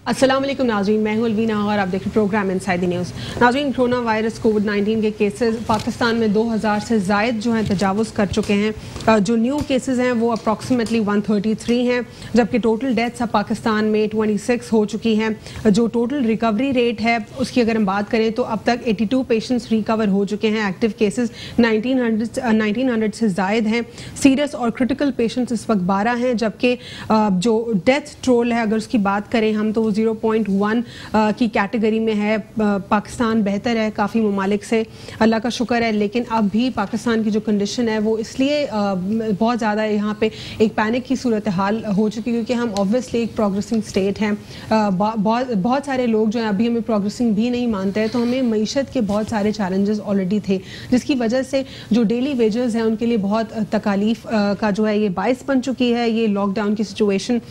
अस्सलाम वालेकुम नाज़रीन, मैं हूं अलवीना और आप देख रहे प्रोग्राम इनसाइड द न्यूज़। नाज़रीन, कोरोना वायरस कोविड-19 के केसेस पाकिस्तान में 2000 से ज़ायद जो हैं तजावुज़ कर चुके हैं। जो न्यू केसेस हैं वो अप्रॉक्सीमेटली 133 हैं, जबकि टोटल डेथ्स अब पाकिस्तान में 26 हो चुकी हैं। जो टोटल रिकवरी रेट है उसकी अगर हम बात करें तो अब तक 82 पेशेंट्स रिकवर हो चुके हैं। एक्टिव केसेस 1900 से ज़ायद हैं। सीरियस और क्रिटिकल पेशेंट्स इस वक्त 12 हैं, जबकि जो डेथ टोल है अगर उसकी बात करें हम तो 0.1 की कैटेगरी में है। पाकिस्तान बेहतर है काफ़ी ममालिक से, अल्लाह का शुक्र है, लेकिन अब भी पाकिस्तान की जो कंडीशन है वो इसलिए बहुत ज़्यादा यहाँ पे एक पैनिक की सूरत हाल हो चुकी है क्योंकि हम ऑब्वियसली एक प्रोग्रेसिंग स्टेट हैं। बहुत सारे लोग जो हैं अभी हमें प्रोग्रेसिंग भी नहीं मानते हैं, तो हमें मईशत के बहुत सारे चैलेंजेस ऑलरेडी थे, जिसकी वजह से जो डेली वेजेस हैं उनके लिए बहुत तकालीफ का जो है ये बाइस बन चुकी है। ये लॉकडाउन की सिचुएशन,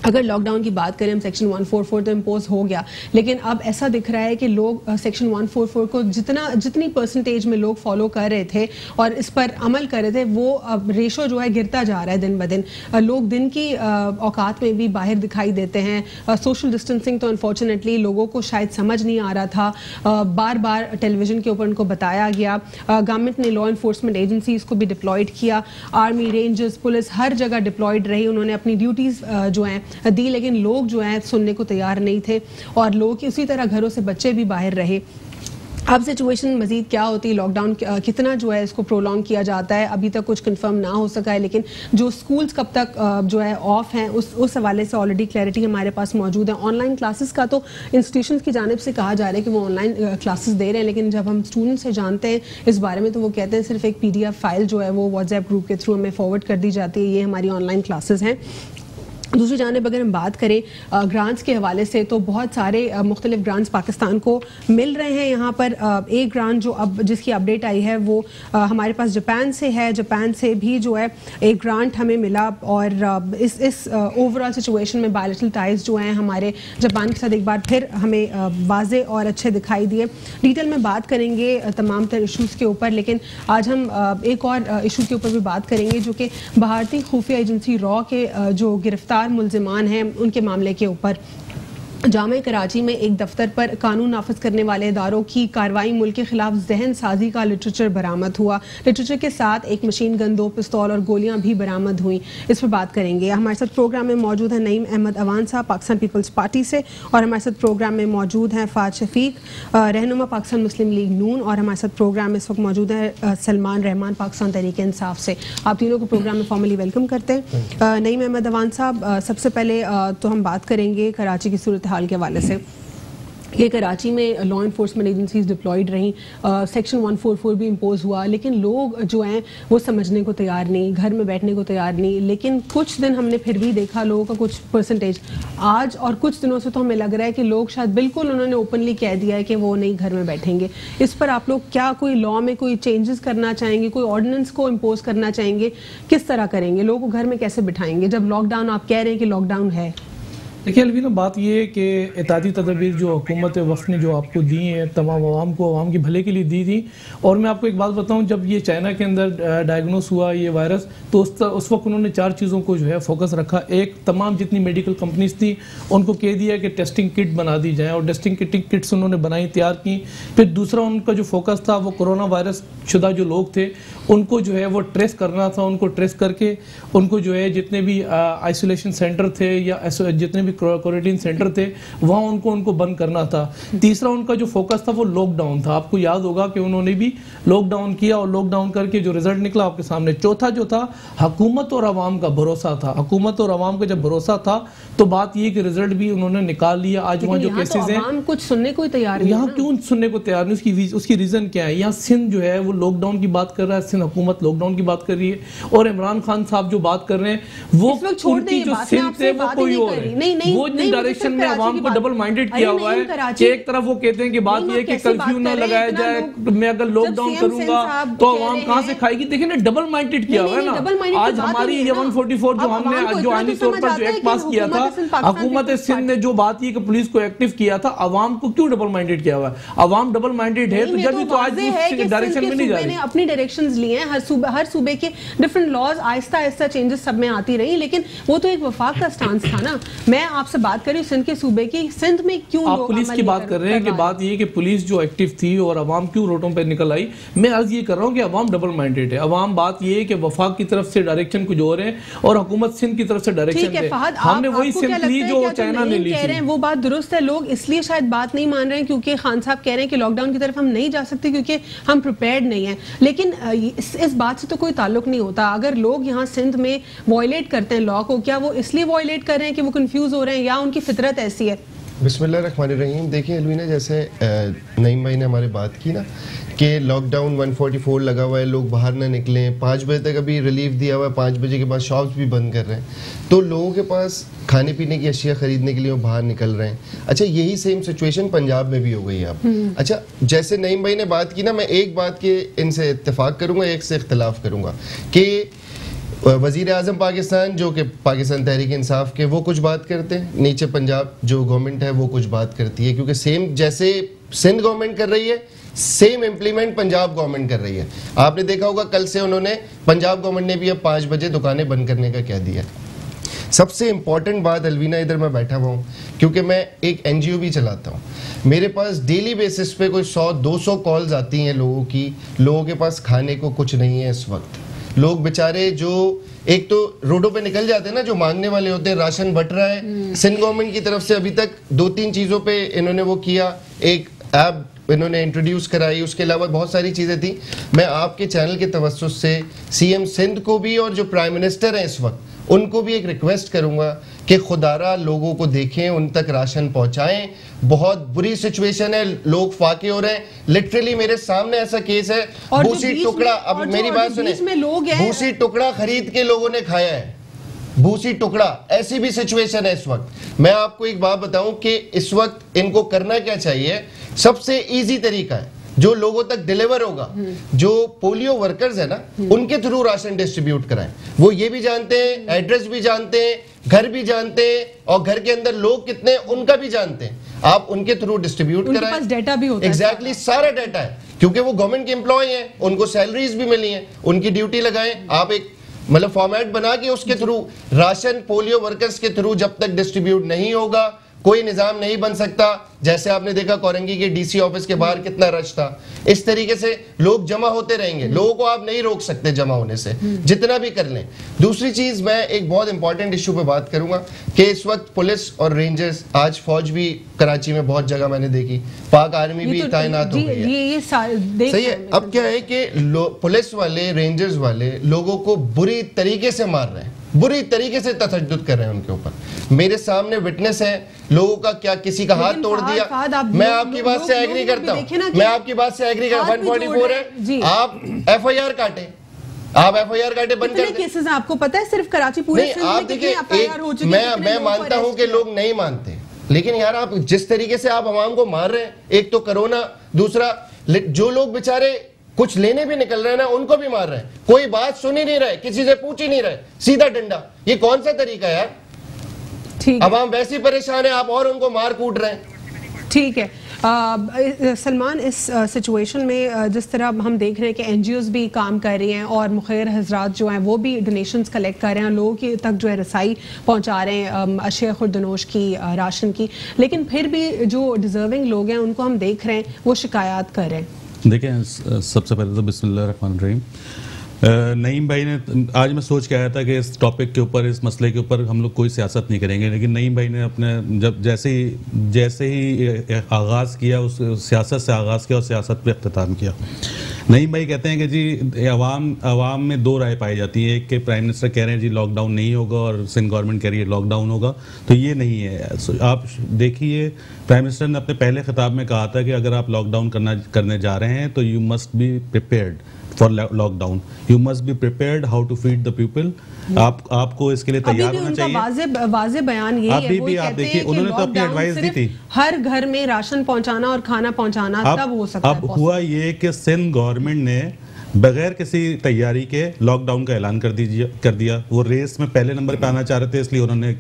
अगर लॉकडाउन की बात करें हम सेक्शन 144 तो इम्पोज हो गया, लेकिन अब ऐसा दिख रहा है कि लोग सेक्शन 144 को जितनी परसेंटेज में लोग फॉलो कर रहे थे और इस पर अमल कर रहे थे वो रेशो जो है गिरता जा रहा है दिन ब दिन। लोग दिन की औकात में भी बाहर दिखाई देते हैं। सोशल डिस्टेंसिंग तो अनफॉर्चुनेटली लोगों को शायद समझ नहीं आ रहा था, बार बार टेलीविजन के ऊपर उनको बताया गया। गवर्नमेंट ने लॉ इन्फोर्समेंट एजेंसीज को भी डिप्लॉयड किया, आर्मी, रेंजर्स, पुलिस हर जगह डिप्लॉयड रही, उन्होंने अपनी ड्यूटीज़ जो हैं दी, लेकिन लोग जो हैं सुनने को तैयार नहीं थे और लोग उसी तरह घरों से बच्चे भी बाहर रहे। अब सिचुएशन मजीद क्या होती है, लॉकडाउन कितना जो है इसको प्रोलॉन्ग किया जाता है, अभी तक कुछ कंफर्म ना हो सका है, लेकिन जो स्कूल्स कब तक जो है ऑफ हैं उस हवाले से ऑलरेडी क्लैरिटी हमारे पास मौजूद है। ऑनलाइन क्लासेस का तो इंस्टीट्यूशंस की जानिब से कहा जा रहा है कि वो ऑनलाइन क्लासेस दे रहे हैं, लेकिन जब हम स्टूडेंट से जानते हैं इस बारे में तो वो कहते हैं सिर्फ एक PDF फाइल जो है वो व्हाट्सएप ग्रुप के थ्रू हमें फॉरवर्ड कर दी जाती है, ये हमारी ऑनलाइन क्लासेस हैं। दूसरी जानिब अगर हम बात करें ग्रांट्स के हवाले से तो बहुत सारे मुख्तलिफ ग्रांट्स पाकिस्तान को मिल रहे हैं। यहाँ पर एक ग्रांट जो अब जिसकी अपडेट आई है वो हमारे पास जापान से है। जापान से भी जो है एक ग्रांट हमें मिला और इस ओवरऑल सिचुएशन में बायलैटरल टाइज जो हैं हमारे जापान के साथ एक बार फिर हमें वाजे और अच्छे दिखाई दिए। डिटेल में बात करेंगे तमाम तर इशूज़ के ऊपर, लेकिन आज हम एक और इशू के ऊपर भी बात करेंगे जो कि भारतीय खुफिया एजेंसी रॉ के जो गिरफ्तार मुल्जिमान हैं उनके मामले के ऊपर। जामे कराची में एक दफ्तर पर कानून नाफिज करने वाले इदारों की कार्रवाई मुल्क के खिलाफ जहन साजी का लिटरेचर बरामद हुआ। लिटरेचर के साथ एक मशीन गन, 2 पिस्तौल और गोलियां भी बरामद हुई। इस पर बात करेंगे। हमारे साथ प्रोग्राम में मौजूद है नईम अहमद अवान साहब पाकिस्तान पीपल्स पार्टी से, और हमारे साथ प्रोग्राम में मौजूद हैं फाज शफीक, रहनुमा पाकिस्तान मुस्लिम लीग नून, और हमारे साथ प्रोग्राम में इस वक्त मौजूद है सलमान रहमान पाकिस्तान तहरीक इंसाफ से। आप तीनों को प्रोग्राम में फॉर्मली वेलकम करते हैं। नईम अहमद अवान साहब, सबसे पहले तो हम बात करेंगे कराची की सूरत हाल के हवाले से। ये कराची में लॉ इन्फोर्समेंट एजेंसीज डिप्लॉयड रहीं, सेक्शन 144 भी इम्पोज हुआ, लेकिन लोग जो हैं वो समझने को तैयार नहीं, घर में बैठने को तैयार नहीं। लेकिन कुछ दिन हमने फिर भी देखा लोगों का कुछ परसेंटेज, आज और कुछ दिनों से तो हमें लग रहा है कि लोग शायद बिल्कुल उन्होंने ओपनली कह दिया है कि वो नहीं घर में बैठेंगे। इस पर आप लोग क्या कोई लॉ में कोई चेंजेस करना चाहेंगे, कोई ऑर्डिनेंस को इम्पोज करना चाहेंगे, किस तरह करेंगे, लोगों को घर में कैसे बिठाएंगे जब लॉकडाउन आप कह रहे हैं कि लॉकडाउन है? देखिए अलवीना, बात ये है कि एहतियाती तदबीर जो हुकूमत वफ़ ने जो आपको दी हैं तमाम आवाम को आवाम के भले के लिए दी थी। और मैं आपको एक बात बताऊं, जब ये चाइना के अंदर डायग्नोस हुआ ये वायरस तो उस वक्त उन्होंने 4 चीज़ों को जो है फोकस रखा। एक, तमाम जितनी मेडिकल कंपनीज थी उनको कह दिया कि टेस्टिंग किट बना दी जाए, और टेस्टिंग किट्स उन्होंने बनाई, तैयार की। फिर दूसरा उनका जो फोकस था वो कोरोना वायरस शुदा जो लोग थे उनको जो है वो ट्रेस करना था। उनको ट्रेस करके उनको जो है जितने भी आइसोलेशन सेंटर थे या जितने भी क्वारंटीन सेंटर थे वहाँ उनको बंद करना था। तीसरा उनका जो फोकस था वो लॉकडाउन था। आपको याद होगा कि उन्होंने भी लॉकडाउन किया और लॉकडाउन करके जो रिजल्ट निकला आपके सामने। चौथा जो था हुकूमत और आवाम का भरोसा था। हुकूमत और आवाम का जब भरोसा था तो बात ये कि रिजल्ट भी उन्होंने निकाल लिया। आज वहाँ जो केसेस हैं कुछ सुनने को तैयार नहीं, यहाँ क्यों सुनने को तैयार नहीं, उसकी रीजन क्या है? यहाँ सिंध जो है वो लॉकडाउन की बात कर रहा है, सिंध हुकूमत लॉकडाउन की बात कर रही है, और इमरान खान साहब जो बात कर रहे हैं वो उनकी जो सिंध थे वो कोई और है। वो जिन डायरेक्शन में आवाम को डबल माइंडेड किया हुआ है कि एक तरफ वो कहते हैं कि बात ये है कि कर्फ्यू ना लगाया जाए, मैं अगर लॉकडाउन करूंगा तो आवाम कहाँ से खाएगी। देखिए ना, डबल माइंडेड किया हुआ है ना। आज हमारी ये 144 जो हमने जो आईनी तौर पर जो एक्ट पास किया था, हुकूमत सिंध ने जो बात की कि पुलिस को एक्टिव किया था, आवाम को क्यों डबल माइंडेड किया हुआ है? आवाम डबल माइंडेड है तो जब भी तो आज इस डायरेक्शन में नहीं जा रही। अपनी डायरेक्शंस लिए हैं, हर सूबे के different laws Aahista Aahista changes सब में आती रही, लेकिन वो तो एक वफाक का स्टांस था ना। मैं आपसे बात कर रही हूँ सिंध के सूबे की, सिंध में क्यों आप लोग पुलिस की बात कर रहे हैं कि बात ये कि पुलिस जो एक्टिव थी और अवाम क्यों रोडों पे निकल आई। मैं अर्ज ये कर रहा हूँ कि अवाम डबल माइंडेड है। अवाम बात ये है कि वफाक की तरफ से डायरेक्शन कुछ और है और हुकूमत सिंध की तरफ से डायरेक्शन है। हमने वही सिंध ली जो चाइना ने ली थी। वो बात दुरुस्त है, लोग इसलिए शायद बात नहीं मान रहे हैं क्योंकि खान साहब कह रहे हैं कि लॉकडाउन की तरफ हम नहीं जा सकते क्योंकि हम प्रिपेयर्ड नहीं है। लेकिन इस बात से तो कोई ताल्लुक नहीं होता। अगर लोग यहाँ सिंध में वॉयलेट करते हैं लॉ को, क्या वो इसलिए वॉयलेट कर रहे हैं कि वो कंफ्यूज हो रहे हैं या उनकी फितरत ऐसी है? बिस्मिल्लाहिर्रहमानिर्रहीम। देखिए अलवीना, जैसे नईम भाई ने हमारी बात की ना कि लॉकडाउन 144 लगा हुआ है, लोग बाहर ना निकलें, 5 बजे तक अभी रिलीफ दिया हुआ है, 5 बजे के बाद शॉप्स भी बंद कर रहे हैं, तो लोगों के पास खाने पीने की अशिया खरीदने के लिए वो बाहर निकल रहे हैं। अच्छा, यही सेम सिचुएशन पंजाब में भी हो गई है अब। अच्छा, जैसे नईम भाई ने बात की ना, मैं एक बात के इनसे इत्तेफाक करूँगा, एक से इख्तलाफ करूँगा कि वज़ीर आज़म पाकिस्तान जो कि पाकिस्तान तहरीक इंसाफ के, वो कुछ बात करते हैं, नीचे पंजाब जो गवर्नमेंट है वो कुछ बात करती है, क्योंकि सेम जैसे सिंध गवर्नमेंट कर रही है सेम इम्प्लीमेंट पंजाब गवर्नमेंट कर रही है। आपने देखा होगा कल से उन्होंने, पंजाब गवर्नमेंट ने भी अब 5 बजे दुकानें बंद करने का कह दिया। सबसे इम्पॉर्टेंट बात अलवीना, इधर मैं बैठा हुआ हूँ क्योंकि मैं एक NGO भी चलाता हूँ, मेरे पास डेली बेसिस पे कोई 100-200 कॉल्स आती हैं लोगों की। लोगों के पास खाने को कुछ नहीं है इस वक्त। लोग बेचारे जो एक तो रोडों पे निकल जाते हैं ना, जो मांगने वाले होते हैं, राशन बट रहा है। सिंध गवर्नमेंट की तरफ से अभी तक 2-3 चीज़ों पे इन्होंने वो किया, एक ऐप इन्होंने इंट्रोड्यूस कराई, उसके अलावा बहुत सारी चीज़ें थी। मैं आपके चैनल के तवस्सुस से CM सिंध को भी और जो प्राइम मिनिस्टर हैं इस वक्त उनको भी एक रिक्वेस्ट करूंगा कि खुदारा लोगों को देखें, उन तक राशन पहुंचाएं। बहुत बुरी सिचुएशन है, लोग फाके हो रहे हैं। लिटरली मेरे सामने ऐसा केस है, भूसी टुकड़ा, अब मेरी बात सुने, भूसी टुकड़ा खरीद के लोगों ने खाया है, भूसी टुकड़ा। ऐसी भी सिचुएशन है इस वक्त। मैं आपको एक बात बताऊं कि इस वक्त इनको करना क्या चाहिए, सबसे इजी तरीका है जो लोगों तक डिलीवर होगा, जो पोलियो वर्कर्स है ना, उनके थ्रू राशन डिस्ट्रीब्यूट कराएं। वो ये भी जानते हैं, एड्रेस भी जानते हैं, घर भी जानते हैं, और घर के अंदर लोग कितने हैं उनका भी जानते हैं। आप उनके थ्रू डिस्ट्रीब्यूट कराएं। उनके पास डेटा भी होता है। एग्जैक्टली, सारा डेटा है, क्योंकि वो गवर्नमेंट के एम्प्लॉय हैं, उनको सैलरीज भी मिली हैं, उनकी ड्यूटी लगाएं। आप एक मतलब फॉर्मेट बना के उसके थ्रू राशन पोलियो वर्कर्स के थ्रू जब तक डिस्ट्रीब्यूट नहीं होगा कोई निजाम नहीं बन सकता। जैसे आपने देखा कोरंगी के DC ऑफिस के बाहर कितना रश था। इस तरीके से लोग जमा होते रहेंगे, लोगों को आप नहीं रोक सकते जमा होने से, जितना भी कर लें। दूसरी चीज, मैं एक बहुत इंपॉर्टेंट इशू पे बात करूंगा कि इस वक्त पुलिस और रेंजर्स, आज फौज भी कराची में बहुत जगह मैंने देखी, पाक आर्मी भी तैनात हो गई है, सही है। अब क्या है कि पुलिस वाले, रेंजर्स वाले लोगों को बुरी तरीके से मार रहे हैं, बुरी तरीके से तशद्दुद कर रहे हैं उनके ऊपर। मेरे सामने विटनेस है, लोगों का क्या किसी का हाथ तोड़ दिया। मैं आपकी बात से एग्री करता हूँ, मैं आपकी बात से एग्री करता हूँ। 144 है, आप FIR काटे, आप FIR काटे, बंद कर केसेस आपको पता है सिर्फ कराची पूरे नहीं। आप देखिए, मैं मानता हूँ कि लोग नहीं मानते, लेकिन यार आप जिस तरीके से आप आवाम को मार रहे हैं, एक तो कोरोना, दूसरा जो लोग बेचारे कुछ लेने भी निकल रहे हैं ना, उनको भी मार रहे हैं। कोई बात सुन ही नहीं रहे, किसी से पूछ ही नहीं रहे, सीधा डंडा। ये कौन सा तरीका है यार? अवाम वैसी परेशान है, आप और उनको मार कूट रहे हैं। ठीक है सलमान, इस सिचुएशन में जिस तरह हम देख रहे हैं कि NGOs भी काम कर रही हैं और मुखैर हजरात जो हैं वो भी डोनेशंस कलेक्ट कर रहे हैं, लोगों की तक जो है रसाई पहुंचा रहे हैं अशिया खुर्दनोश की, राशन की, लेकिन फिर भी जो डिजर्विंग लोग हैं उनको हम देख रहे हैं वो शिकायत कर रहे हैं। देखिए, सबसे पहले तो बिस्मिल्लाहिर्रहमानिर्रहीम। नईम भाई ने, आज मैं सोच के आया था कि इस टॉपिक के ऊपर, इस मसले के ऊपर हम लोग कोई सियासत नहीं करेंगे, लेकिन नईम भाई ने अपने जैसे ही आगाज़ किया, उस सियासत से आगाज़ किया और सियासत पे अख्तिताम किया। नईम भाई कहते हैं कि जी अवाम में 2 राय पाई जाती है, एक के प्राइम मिनिस्टर कह रहे हैं जी लॉकडाउन नहीं होगा और सिंध गवर्नमेंट कह रही है लॉकडाउन होगा, तो ये नहीं है। आप देखिए, प्राइम मिनिस्टर ने अपने पहले खिताब में कहा था कि अगर आप लॉकडाउन करने जा रहे हैं तो you must be prepared for lockdown, you must be prepared how to feed the people. आपको इसके लिए तैयार होना चाहिए। वाज़े बयान यही है, अभी भी आप देखिए, उन्होंने तो अपनी एडवाइस दी थी, हर घर में राशन पहुंचाना और खाना पहुंचाना तब हो सकता है। अब हुआ ये कि सिंध गवर्नमेंट ने बगैर किसी तैयारी के लॉकडाउन का ऐलान कर दिया। वो रेस में पहले नंबर पे आना चाह रहे थे, इसलिए उन्होंने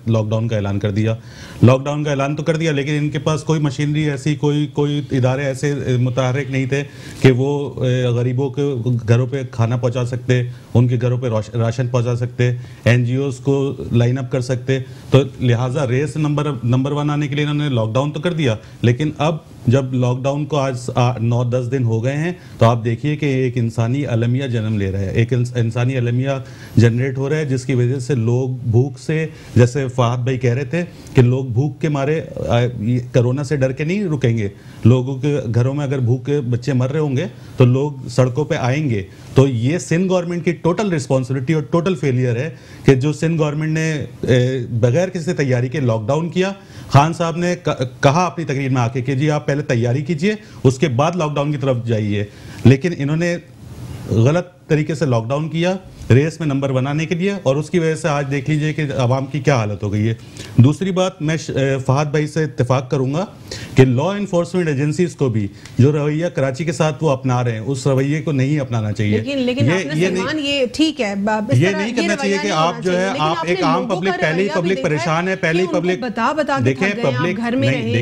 लॉकडाउन का ऐलान कर दिया। लॉकडाउन का ऐलान तो कर दिया, लेकिन इनके पास कोई मशीनरी ऐसी, कोई इदारे ऐसे मुतहर्रिक नहीं थे कि वो गरीबों के घरों पे खाना पहुंचा सकते, उनके घरों पे राशन पहुंचा सकते, NGOs को लाइन अप कर सकते। तो लिहाजा रेस नंबर 1 आने के लिए इन्होंने लॉकडाउन तो कर दिया, लेकिन अब जब लॉकडाउन को आज 9-10 दिन हो गए हैं, तो आप देखिए कि एक इंसानी अलमिया जन्म ले रहा है, एक इंसानी अलमिया जनरेट हो रहा है, जिसकी वजह से लोग भूख से, जैसे फहद भाई कह रहे थे कि लोग भूख के मारे कोरोना से डर के नहीं रुकेंगे। लोगों के घरों में अगर भूख के बच्चे मर रहे होंगे तो लोग सड़कों पे आएंगे। तो ये सिंध गवर्नमेंट की टोटल रिस्पॉन्सिबिलिटी और टोटल फेलियर है कि जो सिंध गवर्नमेंट ने बगैर किसी तैयारी के लॉकडाउन किया। खान साहब ने कहा अपनी तकरीर में आके कि जी आप पहले तैयारी कीजिए, उसके बाद लॉकडाउन की तरफ जाइए, लेकिन इन्होंने गलत तरीके से लॉकडाउन किया रेस में नंबर 1 आने के लिए, और उसकी वजह से आज देख लीजिए कि आवाम की क्या हालत हो गई है। दूसरी बात, मैं फहद भाई से इत्तेफाक करूंगा कि लॉ इन्फोर्समेंट एजेंसीज को भी जो रवैया कराची के साथ वो अपना रहे हैं, उस रवैये को नहीं अपनाना चाहिए। लेकिन ये ठीक है, ये नहीं करना चाहिए कि आप जो है आप एक आम पब्लिक, पहले ही पब्लिक परेशान है, पहले ही पब्लिक देखें, पब्लिक घर में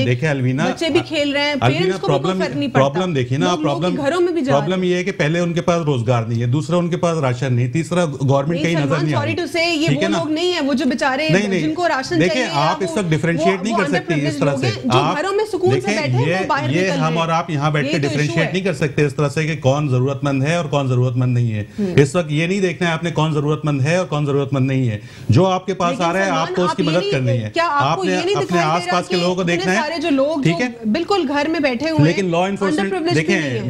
देखें अलवीना, बच्चे भी खेल रहे हैं, पेरेंट्स को भी कोई फर्क नहीं पड़ता। प्रॉब्लम देखिए ना, प्रॉब्लम ये है कि पहले उनके पास रोजगार नहीं है, दूसरा उनके पास राशन नहीं, तीसरा गवर्नमेंट कहीं नजर नहीं आ रही। ये वो लोग नहीं है, वो जो बेचारे जिनको राशन चाहिए। देखिए आप इस वक्त डिफरेंशिएट नहीं कर सकते इस तरह से। आप घरों में सुकून से बैठे हैं, वो बाहर ये हम और आप यहाँ बैठ के डिफरेंशिएट नहीं कर सकते इस तरह से कि कौन जरूरतमंद है और कौन जरूरतमंद नहीं है। इस वक्त ये नहीं देखना है आपने कौन जरूरतमंद है और कौन जरूरतमंद नहीं है। जो आपके पास आ रहा है आपको उसकी मदद करनी है। आपने अपने आसपास के लोगों को देखना है, जो लोग ठीक है बिल्कुल घर में बैठे हुए हैं, लेकिन लॉ इन्फोर्समेंट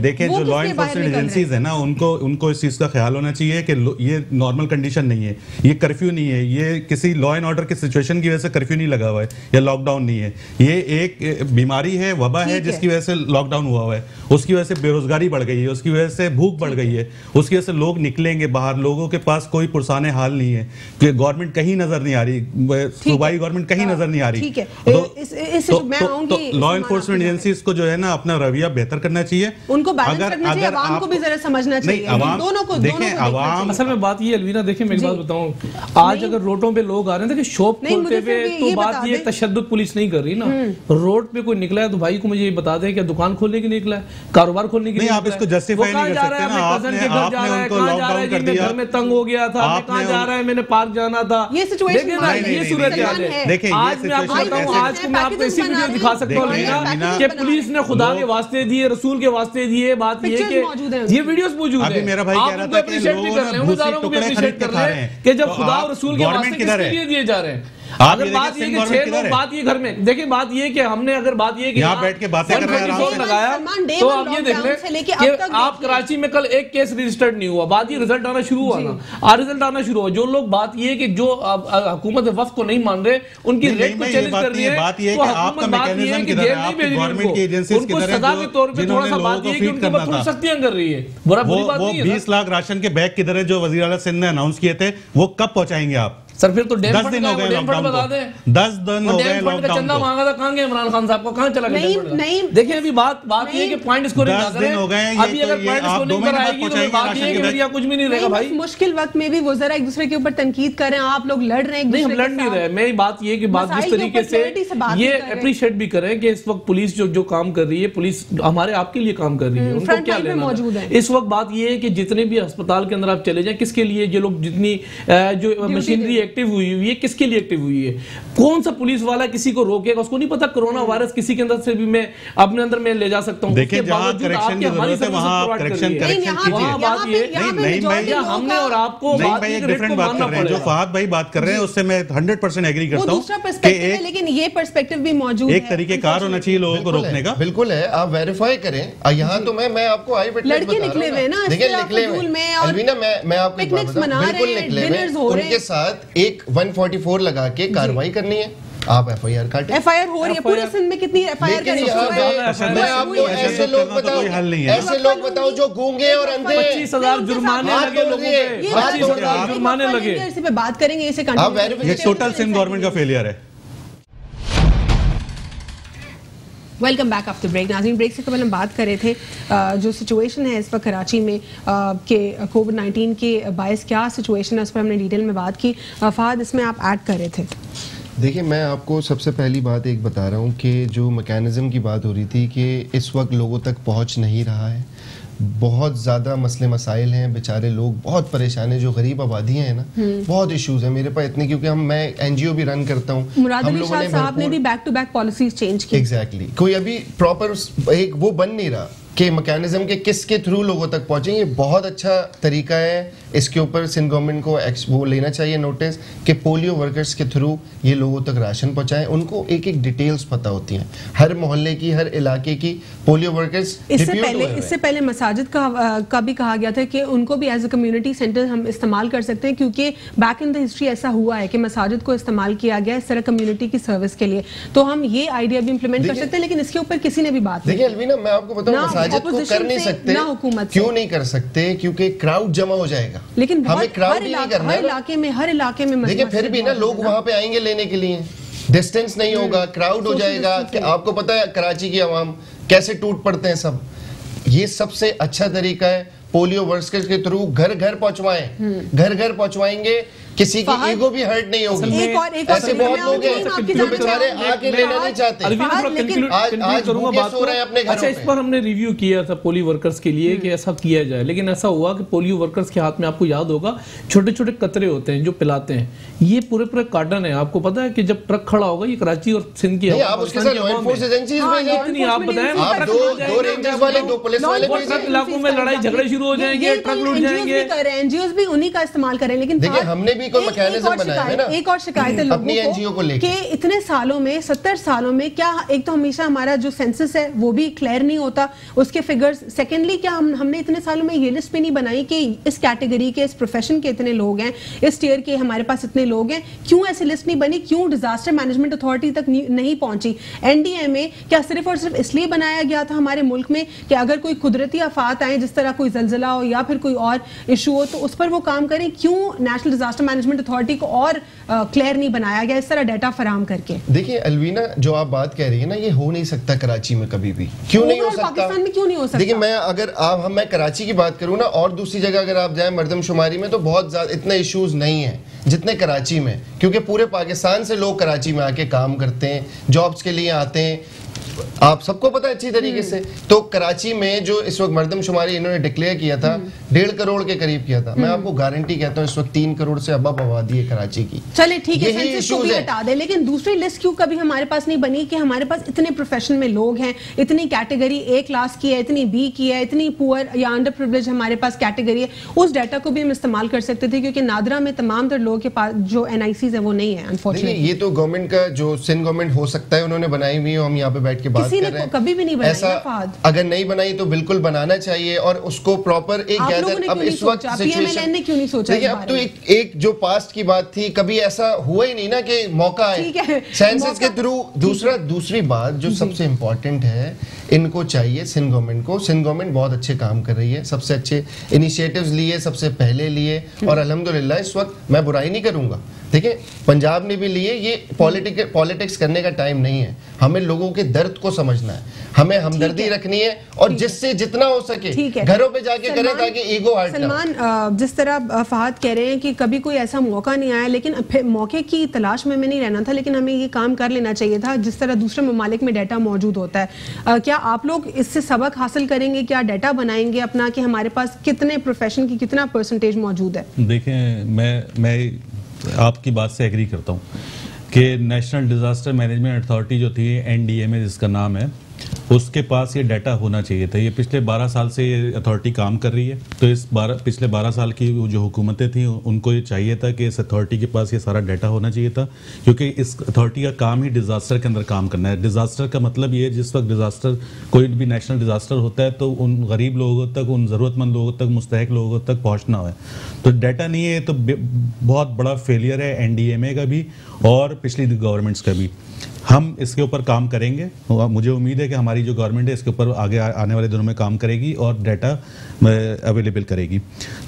देखें जो लॉ इन्फोर्समेंट एजेंसीज है ना, उनको इस चीज का ख्याल होना चाहिए कि ये नॉर्मल कंडीशन नहीं है, ये कर्फ्यू नहीं है, ये किसी लॉ एंड ऑर्डर की सिचुएशन की वजह से कर्फ्यू नहीं लगा हुआ है या लॉकडाउन नहीं है। ये एक बीमारी है, वबा है, जिसकी वजह से लॉकडाउन हुआ है। उसकी वजह से बेरोजगारी बढ़ गई है, उसकी वजह से भूख बढ़ गई है, उसकी वजह से लोग निकलेंगे बाहर, लोगों के पास कोई पुरसाने हाल नहीं है कि गवर्नमेंट कहीं नजर नहीं आ रही, सूबाई गवर्नमेंट कहीं नजर नहीं आ रही। तो लॉ इन्फोर्समेंट एजेंसीज को जो है ना अपना रवैया बेहतर करना चाहिए, उनको बैलेंस करना चाहिए, आवाम को भी जरा समझना चाहिए। दोनों को देखें, आवाम असल में बात ये अलवीना देखें, मैं एक बात बताऊं, आज अगर रोडों पे लोग आ रहे हैं, देखिए शॉप खोलते हुए, तो बात ये तशद्दुद पुलिस नहीं कर रही ना। रोड पे कोई निकला है तो भाई को मुझे ये बता दें कि दुकान खोलने के लिए निकला है, कारोबार खोलने के लिए। आप इसको जस्टिफाई नहीं कर सकते ना, आपने उनको लॉकडाउन कर दिया, घर में तंग हो गया था, कहां जा रहा है, मैंने पार्क जाना था, ये सिचुएशन ये सूरत है। देखिए आज मैं आपको बताऊं, आज को मैं आपको ऐसी वीडियो दिखा सकता हूं कि पुलिस ने खुदा के वास्ते दिए, रसूल के वास्ते दिए। बात ये कि ये वीडियोस मौजूद है। अभी मेरा भाई कह रहा था कि लोग कि जब खुदा और रसूल के वास्ते किसके लिए दिए जा रहे हैं। अगर बात ये कि 6 लोग बात ये घर में देखिए, बात ये कि हमने अगर बात ये कि यहाँ बैठ के बातें कर रहे हैं लगाया, तो आप ये देख लें कि आप कराची में कल एक केस रजिस्टर्ड नहीं हुआ, बात ये रिजल्ट आना शुरू हुआ ना, रिजल्ट आना शुरू हुआ। जो लोग बात ये कि जो हुकूमत वफ्त को नहीं मान रहे, उनकी रेट को चैलेंज कर रही है, बात ये कि आपका मैकेनिज्म किधर है, आपकी गवर्नमेंट की एजेंसीज किधर है, सजा के तौर पे थोड़ा सा बात ये कि उनके ऊपर थोड़ी सख्तियां कर रही है। बुरी बात नहीं है। 20 लाख राशन के बैग किधर है जो वजीर आला सिंध ने अनाउंस किए थे, वो कब पहुंचाएंगे आप? सर फिर तो 10 दिन हो गए लॉकडाउन को, 10 दिन हो गए लॉकडाउन को। चंदा मांगा था, कहां गए इमरान खान साहब को, कहां चला गया? नहीं देखिए अभी बात ये कि पॉइंट स्कोरिंग 10 दिन हो गए, अभी अगर पॉइंट स्कोरिंग पर आएगी तो बात ये कि या कुछ भी नहीं रहेगा भाई। मुश्किल वक्त में भी वो जरा एक दूसरे के ऊपर तनकीद कर रहे हैं, आप लोग लड़ रहे हैं। नहीं हम लड़ नहीं रहे, मैं बात ये कि बात जिस तरीके से ये अप्रिशिएट भी करें कि इस वक्त पुलिस जो काम कर रही है, पुलिस हमारे आपके लिए काम कर रही है, उनको क्या लेना है। इस वक्त बात ये है कि जितने भी अस्पताल के अंदर आप चले जाएं, किसके लिए ये लोग जितनी जो मशीनरी एक्टिव हुई है, किसके लिए एक्टिव हुई है? कौन सा पुलिस वाला किसी को रोकेगा? उसको नहीं पता कोरोना वायरस किसी के अंदर से भी मैं अपने अंदर में ले जा सकता हूं। देखिए जहां करेक्शन की जरूरत है वहां करेक्शन कीजिए। बात ये नहीं भाई, हमने और आपको बात एक डिफरेंट बात कर रहे हैं, जो फहद भाई बात कर रहे हैं उससे मैं 100% एग्री करता हूं, लेकिन ये पर्सपेक्टिव भी मौजूद है। एक तरीकेकार होना चाहिए लोगों को रोकने का। बिल्कुल है, आप वेरीफाई करें। यहाँ तो मैं आपको आई विटनेस लड़के निकले हुए ना, देखिए निकले हुए अलवीना, मैं आपको बिल्कुल निकले हुए, उनके साथ एक 144 लगा के कार्रवाई करनी है। आप FIR काटें। FIR हो रही है पूरे सिंध में, कितनी FIR कर रही है? मैं आपको ऐसे लोग बताओ जो गूंगे और अंधे। 25,000 जुर्माने लगे लोगों पे, 25,000 जुर्माने लगे। इस पे बात करेंगे, इसे कंटिन्यू। ये टोटल सिंध गवर्नमेंट का फेलियर है। Welcome back after break. नाज़रीन, ब्रेक से कबल हम बात कर रहे थे जो सिचुएशन है इस वक्त कराची में कि कोविड-19 के बायस क्या सिचुएशन है, उस पर हमने डिटेल में बात की। फहद, इसमें आप ऐड कर रहे थे। देखिए, मैं आपको सबसे पहली बात एक बता रहा हूँ कि जो मैकेनिज़्म की बात हो रही थी कि इस वक्त लोगों तक पहुँच नहीं रहा है, बहुत ज़्यादा मसले मसाइल हैं, बेचारे लोग बहुत परेशान हैं, जो गरीब आबादियाँ हैं ना, बहुत इश्यूज़ हैं मेरे पास इतने, क्योंकि मैं एनजीओ भी रन करता हूँ। मुराद अली शाह साहब ने भी back to back policies change की। एग्जैक्टली, कोई अभी प्रॉपर एक वो बन नहीं रहा कि मैकेनिज्म के किसके थ्रू लोगों तक पहुंचे। ये बहुत अच्छा तरीका है, इसके ऊपर सिंध गवर्नमेंट को वो लेना चाहिए नोटिस कि पोलियो वर्कर्स के थ्रू ये लोगों तक राशन पहुंचाएं। उनको एक एक डिटेल्स पता होती हैं, हर मोहल्ले की, हर इलाके की पोलियो वर्कर्स। इससे पहले मसाजिद का भी कहा गया था कि उनको भी एज अ कम्युनिटी सेंटर हम इस्तेमाल कर सकते हैं, क्योंकि बैक इन द हिस्ट्री ऐसा हुआ है कि मसाजिद को इस्तेमाल किया गया इस तरह कम्युनिटी की सर्विस के लिए। तो हम ये आइडिया भी इम्प्लीमेंट कर सकते हैं, लेकिन इसके ऊपर किसी ने भी बात नहीं। देखिए अलवीना, मैं आपको बताऊं, मसाजिद को कर नहीं सकते। क्यों नहीं कर सकते? क्योंकि क्राउड जमा हो जाएगा। लेकिन हमें क्राउड ही नहीं करना है। हर इलाके में देखिए फिर भी ना लोग वहां पे आएंगे लेने के लिए, डिस्टेंस नहीं होगा, क्राउड हो जाएगा। आपको पता है कराची की आवाम कैसे टूट पड़ते हैं सब। ये सबसे अच्छा तरीका है, पोलियो वर्कर्स के थ्रू घर घर पहुंचवाएं, घर घर पहुंचवाएंगे, किसी की ईगो भी हर्ट नहीं होगी। ऐसे बहुत लोग हैं जो बेचारे आके लेना नहीं चाहते, आज भूखे सो रहे हैं अपने घरों पे। अच्छा, इस पर हमने रिव्यू किया था पोलियो वर्कर्स के लिए कि ऐसा किया जाए, लेकिन ऐसा हुआ कि पोलियो वर्कर्स के हाथ में, आपको याद होगा, छोटे छोटे कतरे होते हैं जो पिलाते हैं। ये पूरे पूरे कार्टन है। आपको पता है कि जब ट्रक खड़ा होगा, ये कराची और सिंध की आप उसके साथ लॉ एनफोर्स एजेंसीज भेजें। आप बताएं, आप दो रेंजर्स वाले, दो पुलिस वाले, ट्रक इलाकों में लड़ाई झगड़े शुरू हो जाएंगे, ट्रक लूट जाएंगे। एनजीओ भी उन्हीं का इस्तेमाल करें। लेकिन देखिए हमने भी कोई मैकेनिज्म एक और शिकायत है लोगों को कि इतने सालों में, 70 सालों में, क्या एक तो हमेशा हमारा जो सेंसस है वो भी क्लियर नहीं होता, उसके फिगर्स। सेकेंडली, क्या हमने इतने सालों में ये लिस्ट भी नहीं बनाई कि इस कैटेगरी के, इस प्रोफेशन के इतने लोग हैं, इस टियर के हमारे पास इतने लोग हैं। क्यों ऐसी लिस्ट नहीं बनी? क्यों डिजास्टर मैनेजमेंट अथॉरिटी तक नहीं पहुंची? एनडीएमए क्या सिर्फ और सिर्फ इसलिए बनाया गया था हमारे मुल्क में कि अगर कोई कुदरती आफात आए, जिस तरह कोई जलजिला हो या फिर कोई और इशू हो, तो उस पर वो काम करें? क्यों नेशनल डिजास्टर मैनेजमेंट अथॉरिटी को और क्लियर नहीं बनाया गया इस तरह डाटा फराहम करके? देखिए अलवीना, जो आप बात कह रही है ना, ये हो नहीं सकता कराची में कभी भी। क्यों नहीं हो सकता? पाकिस्तान में क्यों नहीं हो सकता? देखिए मैं कराची की बात करूं ना, और दूसरी जगह अगर आप जाएं मर्दमशुमारी में, तो बहुत ज्यादा इतने इश्यूज नहीं है जितने कराची में, क्योंकि पूरे पाकिस्तान से लोग कराची में आके काम करते हैं, जॉब्स के लिए आते हैं। आप सबको पता है अच्छी तरीके से। तो कराची में जो इस वक्त मर्दमशुमारी इन्होंने डिक्लेयर किया था, 1.5 करोड़ के करीब किया था। मैं आपको गारंटी कहता हूँ इस वक्त 3 करोड़ से अब आबादी है कराची की। चले ठीक है, सेंसस को भी हटा दे, लेकिन दूसरी लिस्ट क्यों कभी हमारे पास नहीं बनी कि हमारे पास इतने प्रोफेशन में लोग हैं, इतनी कैटेगरी ए क्लास की है, इतनी बी की है, इतनी पुअर या अंडर प्रिविलेज हमारे पास कैटेगरी है। उस डाटा को भी हम इस्तेमाल कर सकते थे, क्योंकि नादरा में तमाम तर लोगों के पास जो NICs है वो नहीं है अनफॉर्चुनेटली। ये तो गवर्नमेंट का, जो सिंध गवर्नमेंट हो सकता है उन्होंने बनाई हुई, हम यहाँ पे बैठ के बात कर रहे हैं। कभी भी नहीं बनाई। ऐसा अगर नहीं बनाई तो बिल्कुल बनाना चाहिए, और उसको प्रॉपर एक गैदर। अब इस वक्त PMLN ने क्यों नहीं सोचा? देखिए अब तो एक जो पास्ट की बात थी, कभी ऐसा हुआ ही नहीं ना कि मौका है सेंसस के थ्रू। दूसरी बात जो सबसे इंपॉर्टेंट है, इनको चाहिए सिंध गवर्नमेंट बहुत अच्छे काम कर रही है, सबसे अच्छे इनिशिएटिव्स लिए, सबसे पहले लिए, और अल्हम्दुलिल्लाह इस वक्त मैं बुराई नहीं करूंगा। देखिए पंजाब ने भी लिए। ये पॉलिटिक्स करने का टाइम नहीं है, हमें लोगों के दर्द को समझना है, हमें हमदर्दी रखनी है, और जिससे जितना हो सके घरों पे जाके करें ताकि ईगो हर्ट ना हो। सलमान, जिस तरह फहद कह रहे हैं कि कभी कोई ऐसा मौका नहीं आया, लेकिन मौके की तलाश में नहीं रहना था, लेकिन हमें ये काम कर लेना चाहिए था जिस तरह दूसरे ममालिक में डाटा मौजूद होता है। क्या आप लोग इससे सबक हासिल करेंगे? क्या डाटा बनाएंगे अपना कि हमारे पास कितने प्रोफेशन की कितना परसेंटेज मौजूद है? देखें, मैं आपकी बात से एग्री करता हूँ कि नेशनल डिजास्टर मैनेजमेंट अथॉरिटी जो थी, NDMA जिसका नाम है, उसके पास ये डाटा होना चाहिए था। ये पिछले 12 साल से ये अथॉरिटी काम कर रही है, तो पिछले 12 साल की जो हुकूमतें थी उनको ये चाहिए था कि इस अथॉरिटी के पास ये सारा डाटा होना चाहिए था, क्योंकि इस अथॉरिटी का काम ही डिजास्टर के अंदर काम करना है। डिजास्टर का मतलब ये है, जिस वक्त डिजास्टर, कोई भी नेशनल डिजास्टर होता है, तो उन गरीब लोगों तक, उन ज़रूरतमंद लोगों तक, मुस्तहक लोगों तक पहुँचना है। तो डाटा नहीं है तो बहुत बड़ा फेलियर है NDMA का भी और पिछली गवर्नमेंट्स का भी। हम इसके ऊपर काम करेंगे। मुझे उम्मीद है कि हमारी जो गवर्नमेंट है इसके ऊपर आगे आने वाले दिनों में काम करेगी और डाटा अवेलेबल करेगी।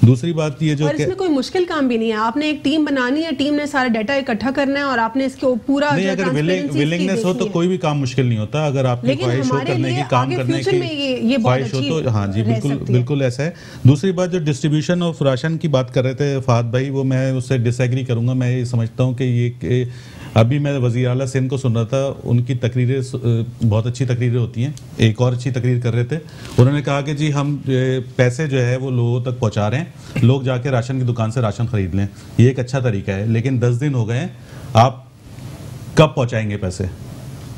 दूसरी बात ये जो और इसमें कोई मुश्किल काम भी नहीं है, आपने एक टीम बनानी है, टीम ने सारा डाटा इकट्ठा करना है और आपने इसके पूरा नहीं, अगर विलिंगनेस हो तो कोई भी काम मुश्किल नहीं होता। अगर आपकी ख्वाहिश हो करने की, काम करने की ख्वाहिश हो तो हाँ जी, बिल्कुल ऐसा है। दूसरी बात जो डिस्ट्रीब्यूशन ऑफ राशन की बात कर रहे थे फहद भाई, वो मैं उससे डिसएग्री करूंगा। मैं ये समझता हूँ कि ये अभी मैं वज़ीर आला सिंध को सुन रहा था, उनकी तकरीरें बहुत अच्छी तकरीरें होती हैं। एक और अच्छी तकरीर कर रहे थे, उन्होंने कहा कि जी हम पैसे जो है वो लोगों तक पहुंचा रहे हैं, लोग जाके राशन की दुकान से राशन खरीद लें। ये एक अच्छा तरीका है, लेकिन 10 दिन हो गए हैं, आप कब पहुंचाएंगे पैसे?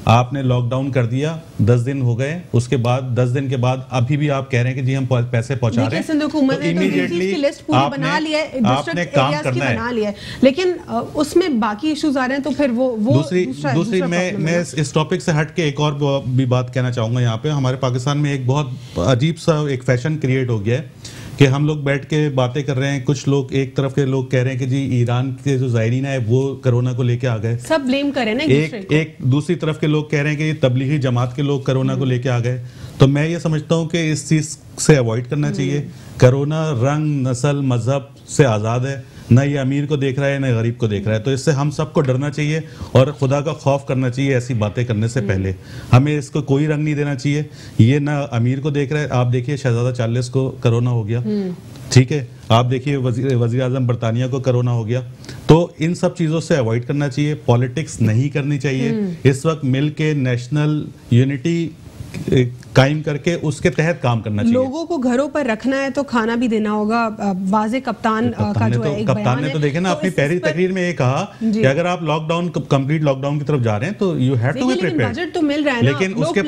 आपने लॉकडाउन कर दिया, 10 दिन हो गए, उसके बाद 10 दिन के बाद अभी भी आप कह रहे हैं कि जी हम पैसे पहुंचा रहे हैं, तो इमीडिएटली आपने काम करना है। लेकिन उसमें बाकी इश्यूज आ रहे हैं, तो फिर वो दूसरी मैं इस टॉपिक से हट के एक और भी बात कहना चाहूंगा। यहाँ पे हमारे पाकिस्तान में एक बहुत अजीब सा एक फैशन क्रिएट हो गया है कि हम लोग बैठ के बातें कर रहे हैं। कुछ लोग, एक तरफ के लोग कह रहे हैं कि जी ईरान के जो ज़ायरीन है वो कोरोना को लेके आ गए, सब ब्लेम कर रहे हैं ना एक दूसरी तरफ के लोग कह रहे हैं कि तबलीगी जमात के लोग कोरोना को लेके आ गए। तो मैं ये समझता हूँ कि इस चीज़ से अवॉइड करना चाहिए। कोरोना रंग, नस्ल, मजहब से आज़ाद है, न ये अमीर को देख रहा है न गरीब को देख रहा है। तो इससे हम सबको डरना चाहिए और खुदा का खौफ करना चाहिए ऐसी बातें करने से पहले। हमें इसको कोई रंग नहीं देना चाहिए। ये ना अमीर को देख रहा है, आप देखिए शहजादा चार्ल्स को कोरोना हो गया, ठीक है, आप देखिए वजीर आजम बरतानिया को कोरोना हो गया। तो इन सब चीज़ों से अवॉइड करना चाहिए, पॉलिटिक्स नहीं करनी चाहिए। इस वक्त मिल के नेशनल यूनिटी कायम करके उसके तहत काम करना चाहिए। लोगों को घरों पर रखना है तो खाना भी देना होगा। वाज़े कप्तान का जो एक कप्तान ने तो देखे ना अपनी पहली तकरीर में ये कहा कि अगर आप लॉकडाउन, कंप्लीट लॉकडाउन की तरफ जा रहे हैं तो you have to be prepared. Budget तो मिल रहा है, लेकिन उसके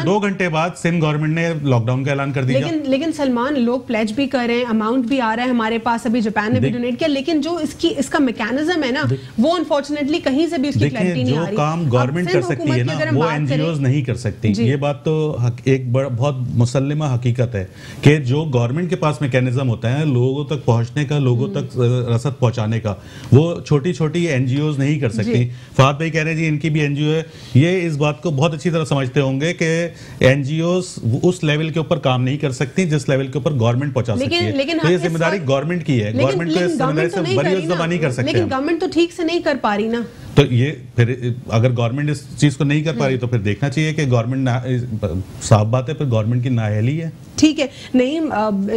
2 घंटे बाद सिंध गवर्नमेंट ने लॉकडाउन का ऐलान कर दिया। लेकिन सलमान, लोग प्लेज भी कर रहे हैं, अमाउंट भी आ रहा है हमारे पास, अभी जापान ने भी डोनेट किया, लेकिन जो इसका मैकेनिज्म है ना, वो अनफॉर्चुनेटली कहीं से भी उसकी क्लैरिटी नहीं आ रही। जो काम गवर्नमेंट कर सकती है ना, वो एनजीओज नहीं कर सकती। ये बात तो एक बहुत मुसल्लिमा हकीकत है कि जो गवर्नमेंट के पास मैकेनिज्म होता है लोगों तक पहुंचने का, लोगों तक रसद पहुंचाने का, वो छोटी छोटी एनजीओज नहीं कर सकती। फहद भाई कह रहे हैं जी इनकी भी एनजीओ है, ये इस बात को बहुत अच्छी तरह समझते होंगे कि एनजीओज उस लेवल के ऊपर काम नहीं कर सकती जिस लेवल के ऊपर गवर्नमेंट पहुंचा सकती है। तो ये जिम्मेदारी गवर्नमेंट की है, गवर्नमेंट को इस जिम्मेदारी से बरी ज़बान नहीं कर सकते। लेकिन गवर्नमेंट तो ठीक से नहीं कर पा रही ना। तो ये फिर अगर गवर्नमेंट इस चीज को नहीं कर पा रही तो फिर देखना चाहिए कि गवर्नमेंट, साफ बात है, फिर गवर्नमेंट की नाअहली है। ठीक है, नहीं,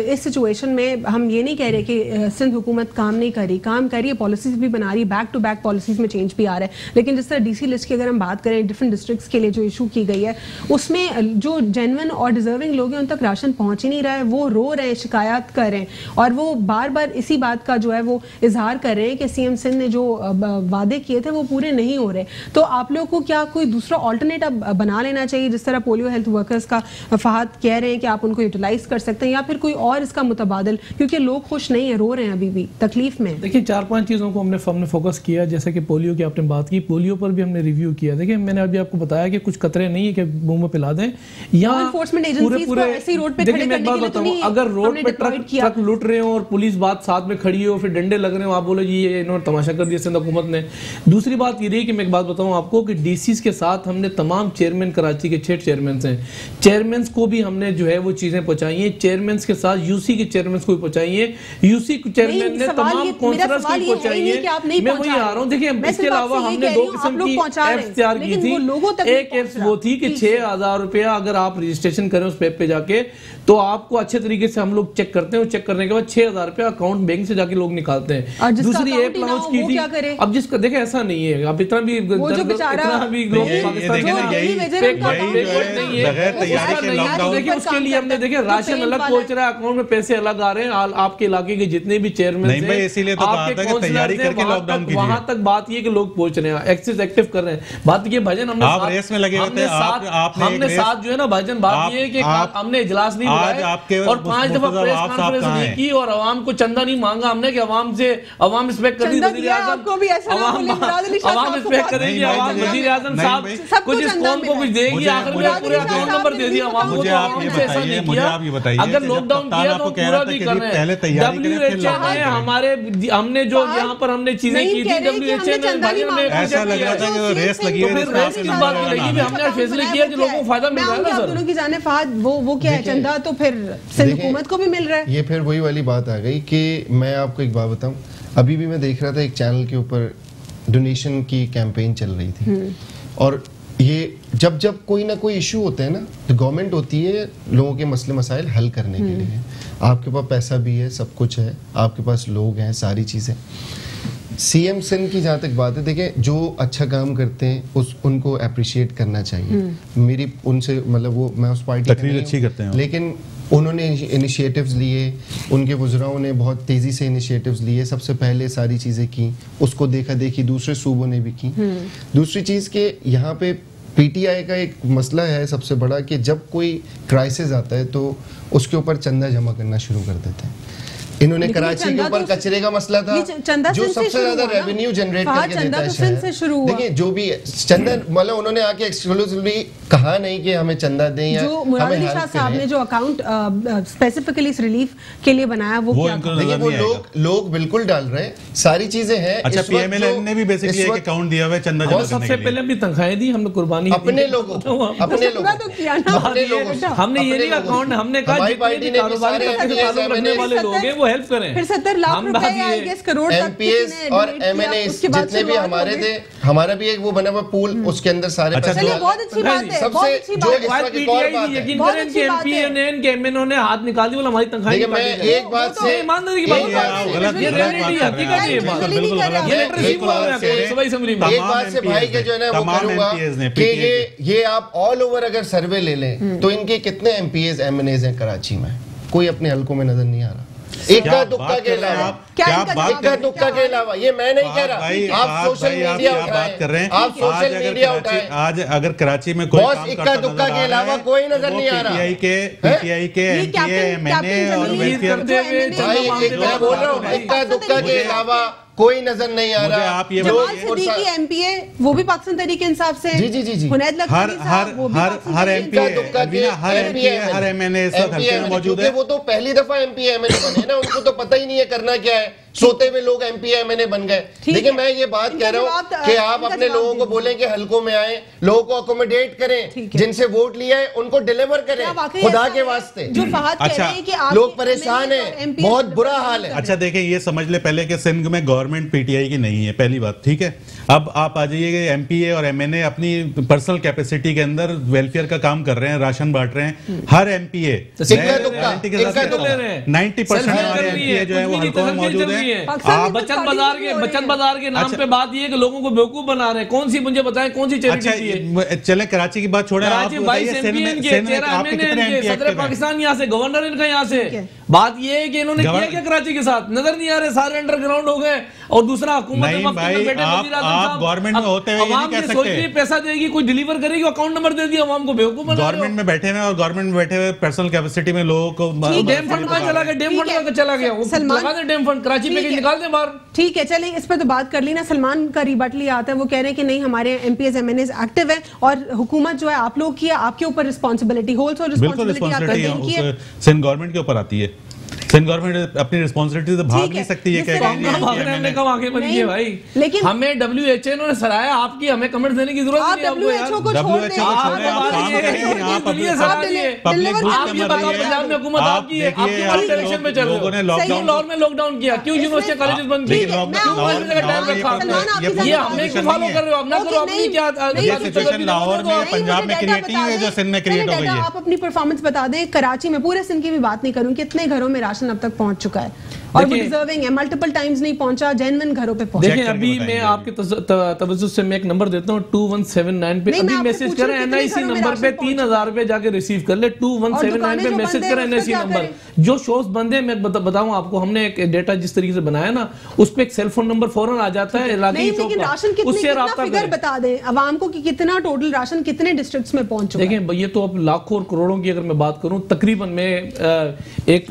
इस सिचुएशन में हम ये नहीं कह रहे कि सिंध हुकूमत काम नहीं कर रही, काम कर रही है, पॉलिसीज भी बना रही है, बैक टू बैक पॉलिसीज में चेंज भी आ रहा है। लेकिन जिस तरह डीसी लिस्ट की अगर हम बात करें, डिफरेंट डिस्ट्रिक्ट्स के लिए जो इशू की गई है, उसमें जो जेन्युइन और डिजर्विंग लोग हैं उन तक राशन पहुंच ही नहीं रहा है। वो रो रहे हैं, शिकायत कर रहे हैं और वो बार बार इसी बात का जो है वो इजहार कर रहे हैं कि सीएम सिंध ने जो वादे किए थे वो पूरे नहीं हो रहे। तो आप लोगों को क्या कोई दूसरा ऑल्टरनेट बना लेना चाहिए, जिस तरह पोलियो हेल्थ वर्कर्स का फहद कह रहे हैं कि आप उनको यूटिलाइज कर सकते हैं, या फिर कोई और इसका मुतबादल, क्योंकि लोग खुश नहीं है, रो रहे हैं, अभी भी तकलीफ में। देखिए 4-5 चीज़ों को हमने फोकस किया। जैसे कि पोलियो की आपने बात की, पोलियो पर भी हमने रिव्यू किया। देखिए मैंने अभी आपको बताया कि कुछ कतरे नहीं है कि मुंह में पिला दें, या पूरे रोड पे देखिए मैं एक बात बताऊं, अगर रोड पे ट्रक लूट रहे हो और पुलिस बात साथ में खड़ी हो, फिर डंडे लग रहे हो, आप बोलो जी ये इन्होंने तमाशा कर दिया सिंध हुकूमत ने। दूसरी बात ये रही कि मैं एक बात बताऊं आपको कि डीसीज के साथ हमने तमाम चेयरमैन, कराची के 6 चेयरमैन हैं, चेयरमैन को भी हमने जो है वो चीजें पहुंचाई हैं। चेयरमैन के साथ यूसी के चेयरमैन को भी पहुंचाई है, यूसी के चेयरमैन ने तमाम काउंसलर्स को पहुंचाई है। मैं वही आ रहा हूं। देखिए इसके अलावा हमने 2 किस्म की एप्स तैयार की थी। एक एप्स वो थी कि 6,000 रुपया अगर आप रजिस्ट्रेशन करें उस ऐप पे जाके, तो आपको अच्छे तरीके से हम लोग चेक करते हैं, चेक करने के बाद 6,000 रुपया अकाउंट बैंक से जाके लोग निकालते हैं। दूसरी ऐप लॉन्च की थी। अब जिसका देखे ऐसा नहीं है, अब इतना भी लोग देखिए उसके लिए हमने देखे राशन अलग पहुंच रहा है, अकाउंट में पैसे अलग आ रहे हैं। आपके इलाके के जितने भी चेयरमैन वहां तक बात ये कि लोग पहुंच रहे हैं, एक्सेस एक्टिव कर रहे हैं। बात ये भजन हमने साथ जो है ना भजन, बात ये है कि हमने इजलास नहीं बुलाया और 5 दफा प्रेस कॉन्फ्रेंस नहीं की और अवाम को चंदा नहीं मांगा हमने कि अवाम से अवाम रिस्पेक्ट कर वजीर आजम साहब कुछ इस कौम को कुछ देगी, आखिर में पूरे अकाउंट नंबर दे दिया अवाम को। किया, आप ये बताइए, अगर लॉकडाउन किया तो पूरा भी कर रहे हैं। WHO ने हमारे हमने जो यहाँ पर हमने चीजें की थी, WHO ने ऐसा लग रहा था कि रेस लगी है, रेस की बात नहीं लगी, हमने फैसले किया कि लोगों को फायदा मिल रहा है ना सर। दोनों की जाने फहद वो क्या है, चंदा तो फिर सिंध हुकूमत को भी मिल रहा है। ये फिर वही वाली बात आ गई कि मैं आपको एक बात बताऊं, अभी भी मैं देख रहा था एक चैनल के ऊपर डोनेशन की कैंपेन चल रही थी, और ये जब कोई ना कोई इशू होता है ना, तो गवर्नमेंट होती है लोगों के मसले मसाइल हल करने के लिए। आपके पास पैसा भी है, सब कुछ है, आपके पास लोग हैं, सारी चीज़ें। सीएम सिंध की जहाँ तक बात है, देखें जो अच्छा काम करते हैं उनको अप्रिशिएट करना चाहिए। मेरी उनसे मतलब वो मैं उस पार्टी तकरीर अच्छी करते हैं, लेकिन उन्होंने इनिशिएटिव्स लिए, उनके वुज़राओं ने बहुत तेज़ी से इनिशिएटिव्स लिए, सबसे पहले सारी चीज़ें की, उसको देखा देखी दूसरे सूबों ने भी की। दूसरी चीज़ के यहाँ पे पीटीआई का एक मसला है सबसे बड़ा कि जब कोई क्राइसिस आता है तो उसके ऊपर चंदा जमा करना शुरू कर देते हैं। इन्होंने कराची के ऊपर कचरे का मसला था जो सबसे ज्यादा रेवेन्यू जनरेट करके देता है शहर। देखिए जो भी चंदा मतलब उन्होंने आके एक्सक्लूसिवली कहा नहीं कि हमें चंदा दें या जो मुराद अली शाह साहब ने जो अकाउंट स्पेसिफिकली इस रिलीफ के लिए बनाया वो क्या? देखिए वो लोग बिल्कुल डाल रहे हैं, सारी चीजें हैं। अच्छा पीएमएल ने भी बेसिकली एक अकाउंट दिया हुआ है चंदा जमा करने के लिए। सबसे पहले भी तनख्वाहें दी हमने, कुर्बानी अपने लोगों हमने ये नहीं अकाउंट, हमने कहा जितने कारोबार करने वाले लोग हैं वो हेल्प करें। फिर 70 लाख रुपए या आई गेस करोड़ तक एमपीएस और एमएनए जितने भी हमारे थे, हमारा भी एक वो बना हुआ पूल, उसके अंदर सारे पैसे। बहुत अच्छी बात है, सबसे जो इस वक्त एक और बात है, यकीन करें कि एमपीए ने इनके एमएनओ ने हाथ निकाल दी, बोला हमारी तनख्वाह देखिए मैं एक बात से ईमानदारी की बात ये रियलिटी है, हकीकत है, ये बात बिल्कुल गलत ये लिटरेसी बात है सुबह असेंबली में। एक बात से भाई के जो है ना वो करूंगा कि ये आप ऑल ओवर अगर सर्वे ले लें तो इनके कितने एमपीएस एमएनएस हैं कराची में, कोई अपने हलकों में नजर नहीं आ रहा। इक्का दुक्का के अलावा, इक्का दुक्का के अलावा, ये मैं नहीं कह रहा, आप सोशल मीडिया उठाएं, आप सोशल मीडिया उठाएं। आज अगर कराची में कोई काम इक्का दुक्का के अलावा कोई नजर नहीं आ रहा। पीटीआई के एमपीए एमएनए और वेलफेयर, भाई एक मैं बोल रहा हूँ इक्का दुक्का के अलावा कोई नजर नहीं आ रहा। आप ये एमपीए वो भी पाकिस्तान तहरीक इंसाफ से, जी हर एमपीए हर एमएनए मौजूद है। वो तो पहली दफा एमपीए एमएनए बने ना, उनको तो पता ही नहीं है करना क्या है, सोते हुए लोग एमपीए एमएनए बन गए। देखिए मैं ये बात कह रहा हूँ कि आप अपने लोगों को बोलें कि हलकों में आए, लोगों को अकोमोडेट करें, जिनसे वोट लिया है उनको डिलीवर करें खुदा के वास्ते। अच्छा लोग परेशान हैं, बहुत बुरा हाल है। अच्छा देखिए ये समझ ले पहले कि सिंध में गवर्नमेंट पीटीआई की नहीं है, पहली बात, ठीक है। अब आप आ जाइए एमपीए और एमएनए अपनी पर्सनल कैपेसिटी के अंदर वेलफेयर का काम कर रहे हैं, राशन बांट रहे हैं। हर एमपीए 90% हमारे एमपीए जो है वो हलकों में मौजूद है। बचत बाजार के नाम पे बात ये कि लोगों को बेवकूफ बना रहे हैं। कौन सी मुझे बताएं कौन सी चैरिटी है? चले कराची की बात छोड़े, सदर पाकिस्तान यहाँ से, गवर्नर इनका यहाँ से। बात ये है कि इन्होंने किया क्या कराची के साथ, नजर नहीं आ रहे, सारे अंडरग्राउंड हो गए। और दूसरा हुकूमत गवर्नमेंट में होते हुए पैसा देगी, कोई डिलीवर करेगी, अकाउंट नंबर दे दिया, अवाम को बेवकूफ बना रहे हो। गवर्नमेंट में बैठे हुए और गवर्नमेंट में बैठे हुए पर्सनल कैपेसिटी में लोगों को डेम फंड का चला गया, डेम फंड का चला गया, लगा दे डेम फंड, कराची में निकाल दे बाहर। ठीक है चलिए इस पर तो बात कर ली ना। सलमान का रिबट लिया आता है, वो कह रहे हैं कि नहीं हमारे एमपीएस एमएनएस एक्टिव है और हुकूमत जो है आप लोग की, आपके ऊपर responsibility, wholesale responsibility Sindh government के ऊपर आती है। सिंध गवर्नमेंट अपनी रिस्पांसिबिलिटी से भाग नहीं सकती है, भाई। लेकिन हमें WHO ने सराहा, आपकी हमें कमेंट देने की जरूरत नहीं है। WHO को छोड़ दें, लाहौर में लॉकडाउन किया, क्यों यूनिवर्सिटी कॉलेजेस बंद किए, ये हमने क्यों फॉलो कर रहे हो? अपना करो, अपनी क्या सिचुएशन लाहौर में पंजाब में क्रिएट नहीं हुई जो सिंध में क्रिएट हो गई है। आप अपनी परफॉर्मेंस बता दें। कराची में, पूरे सिंध की भी बात नहीं करूं, कितने घरों में राशन अब तक पहुंच चुका है और वो डिजर्विंग है, मल्टीपल टाइम्स नहीं पहुंचा, जेन्युइन घरों पे पहुंचा। देखिए अभी मैं आपके तवज्जुह से मैं एक नंबर देता हूं 2179 पे, अभी मैसेज करें एनआईसी नंबर पे 3000 रुपए जाके रिसीव कर ले। 2179 पे मैसेज करें एनआईसी नंबर। जो शोज बंद है मैं बताऊं आपको, हमने एक डेटा जिस तरीके से बनाया ना, उस पे एक सेल फोन नंबर फौरन आ जाता है इलाके की, उससे राब्ता करें। बता दें अवाम को कि कितना टोटल राशन कितने डिस्ट्रिक्ट्स में पहुंच चुका है। देखिए ये तो अब लाखों और करोड़ों की अगर मैं बात करूं, तकरीबन मैं एक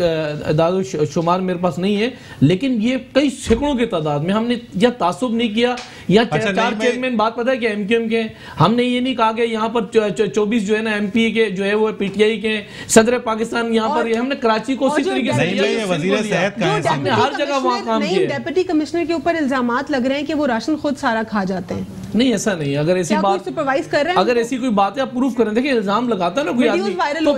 दादो शुमार मेरे पास नहीं है, लेकिन ये कई सैकड़ों की तादाद में हमने या तासुब नहीं किया या चार चेयरमैन बात पता है कि एमक्यूएम के, हमने ये नहीं कहा कि यहाँ पर 24 जो है ना एमपी के जो है वो पीटीआई के, सदर पाकिस्तान यहाँ पर, हमने कराची को उसी तरीके से हमने हर जगह वहाँ काम किया। डेप्यूटी कमिश्नर के ऊपर इल्जामात लग रहे हैं कि वो राशन खुद सारा खा जाते हैं। नहीं, ऐसा नहीं। अगर ऐसी बात सुपरवाइज कर रहे हैं, अगर ऐसी कोई बात है आप प्रूफ करें। देखिए इल्जाम लगाता है ना कोई आदमी तो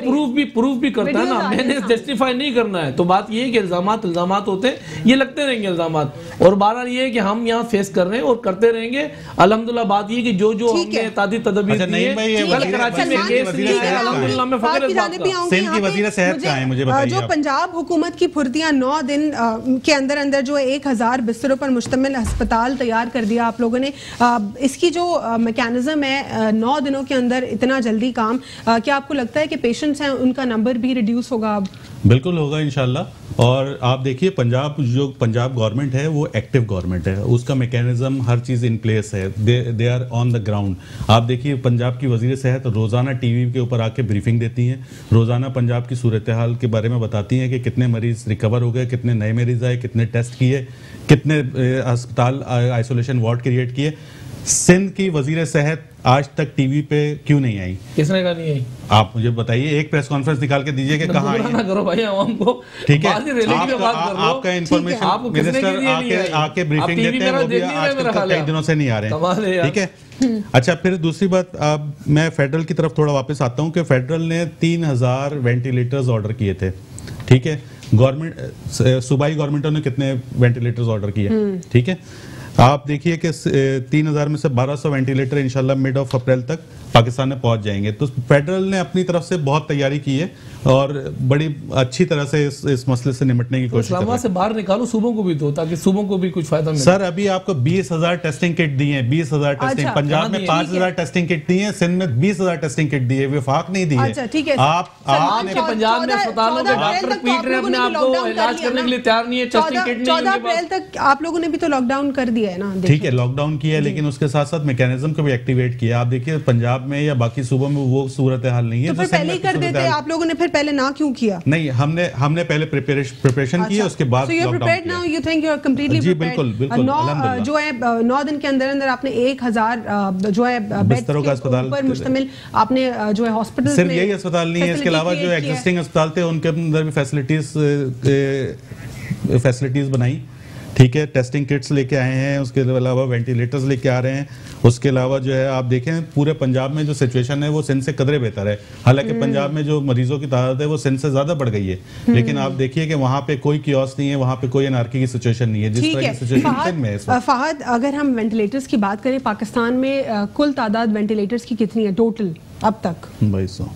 प्रूफ भी करता है ना, मैंने जस्टिफाई नहीं करना है। तो बात ये है कि इल्जामात होते हैं, ये लगते रहेंगे इल्जामात, और बहरहाल ये है कि हम यहाँ फेस कर रहे हैं और करते रहेंगे अल्हम्दुलिल्लाह। बात ये कि जो हमने एहतियाती तदबीर दी है, कल कराची में केस लिया है अल्हम्दुलिल्लाह, मैं फख्र इस बात का। सिंध की वज़ीर सेहत कहाँ है मुझे बताइए। जो पंजाब हुकूमत की फुर्तियां 9 दिन के अंदर जो 1000 बिस्तरों पर मुश्तमिल अस्पताल तैयार कर दिया आप लोगों ने, इसकी जो मैकेनिज्म है 9 दिनों के अंदर इतना जल्दी काम, क्या आपको लगता है कि पेशेंट्स हैं उनका नंबर भी रिड्यूस होगा अब? बिल्कुल होगा इंशाल्लाह। और आप देखिए पंजाब गवर्नमेंट है वो एक्टिव गवर्नमेंट है, उसका mechanism her cheese in place है, they are on the ground. आप देखिए पंजाब की वज़ीर सेहत रोज़ाना टीवी के ऊपर आके ब्रीफिंग देती हैं, रोज़ाना पंजाब की सूरत हाल के बारे में बताती हैं कि कितने मरीज़ रिकवर हो गए, कितने नए मरीज़ आए, कितने टेस्ट किए, कितने अस्पताल आइसोलेशन वार्ड क्रिएट किए। सिंध की वज़ीर सेहत आज तक टीवी पे क्यों नहीं आई? किसने कहा नहीं आई? आप मुझे बताइए, एक प्रेस कॉन्फ्रेंस निकाल के दीजिए कि कहाँ आई? ना करो भाई आवाम को, ठीक है, आपका इंफॉर्मेशन मिनिस्टर आके ब्रीफिंग देते हैं, वो भी आजकल कई दिनों से नहीं आ रहे हैं, ठीक है। अच्छा, फिर दूसरी बात, अब मैं फेडरल की तरफ थोड़ा वापस आता हूँ कि फेडरल ने 3000 वेंटिलेटर्स ऑर्डर किए थे, ठीक है। गवर्नमेंट सूबाई गवर्नमेंटों ने कितने वेंटिलेटर्स ऑर्डर किए, ठीक है। आप देखिए कि 3000 में से 1200 वेंटिलेटर इंशाल्लाह मिड ऑफ अप्रैल तक पाकिस्तान में पहुंच जाएंगे। तो फेडरल ने अपनी तरफ से बहुत तैयारी की है और बड़ी अच्छी तरह से इस मसले से निपटने की कोशिश कर रहे हैं। से बाहर निकालो, सूबों को भी दो ताकि सूबों को भी कुछ फायदा मिले। सर अभी आपको 20,000 टेस्टिंग किट दी है, 20,000 टेस्टिंग। पंजाब में 5,000 टेस्टिंग किट दी है, सिंध में 20,000 टेस्टिंग किट दी है, विफाक नहीं दी है। आपके पंजाब में अस्पतालों के डॉक्टर पीट रहे अपने आप को, इलाज करने के लिए तैयार नहीं है, टेस्टिंग किट नहीं। 14 अप्रैल तक आप लोगों ने भी तो लॉकडाउन कर दिया है ना? ठीक है, लॉकडाउन किया है, लेकिन उसके साथ साथ मैकेनिज्म को भी एक्टिवेट किया। आप देखिए पंजाब में या बाकी सूबों में वो सूरत हाल नहीं है। तो फिर पहले ही कर देते, आप लोगों ने फिर पहले ना क्यों किया? नहीं, हमने पहले प्रिपरेशन की है, उसके बाद lockdown. Now you think you are completely prepared? बिल्कुल, जो है 9 दिन के अंदर आपने 1000 जो है बिस्तरों का अस्पताल पर मुश्तमिल आपने जो है हॉस्पिटल, सिर्फ यही अस्पताल नहीं है, इसके अलावा जो एग्जिस्टिंग अस्पताल थे उनके अंदर भी फैसिलिटीज बनाई, ठीक है। टेस्टिंग किट्स लेके आए हैं, उसके अलावा वेंटिलेटर्स लेके आ रहे हैं। उसके अलावा जो है आप देखें पूरे पंजाब में जो सिचुएशन है वो सिंध से कदरे बेहतर है। हालांकि पंजाब में जो मरीजों की तादाद है वो सिंध से ज्यादा बढ़ गई है, लेकिन आप देखिए कि वहाँ पे कोई कियोस नहीं है, वहाँ पे कोई अनार्की की सिचुएशन नहीं है जिस तरह की सिचुएशन सिंध में है। फहद, अगर हम वेंटिलेटर्स की बात करें, पाकिस्तान में कुल तादाद वेंटिलेटर्स की कितनी है टोटल अब तक? 2200।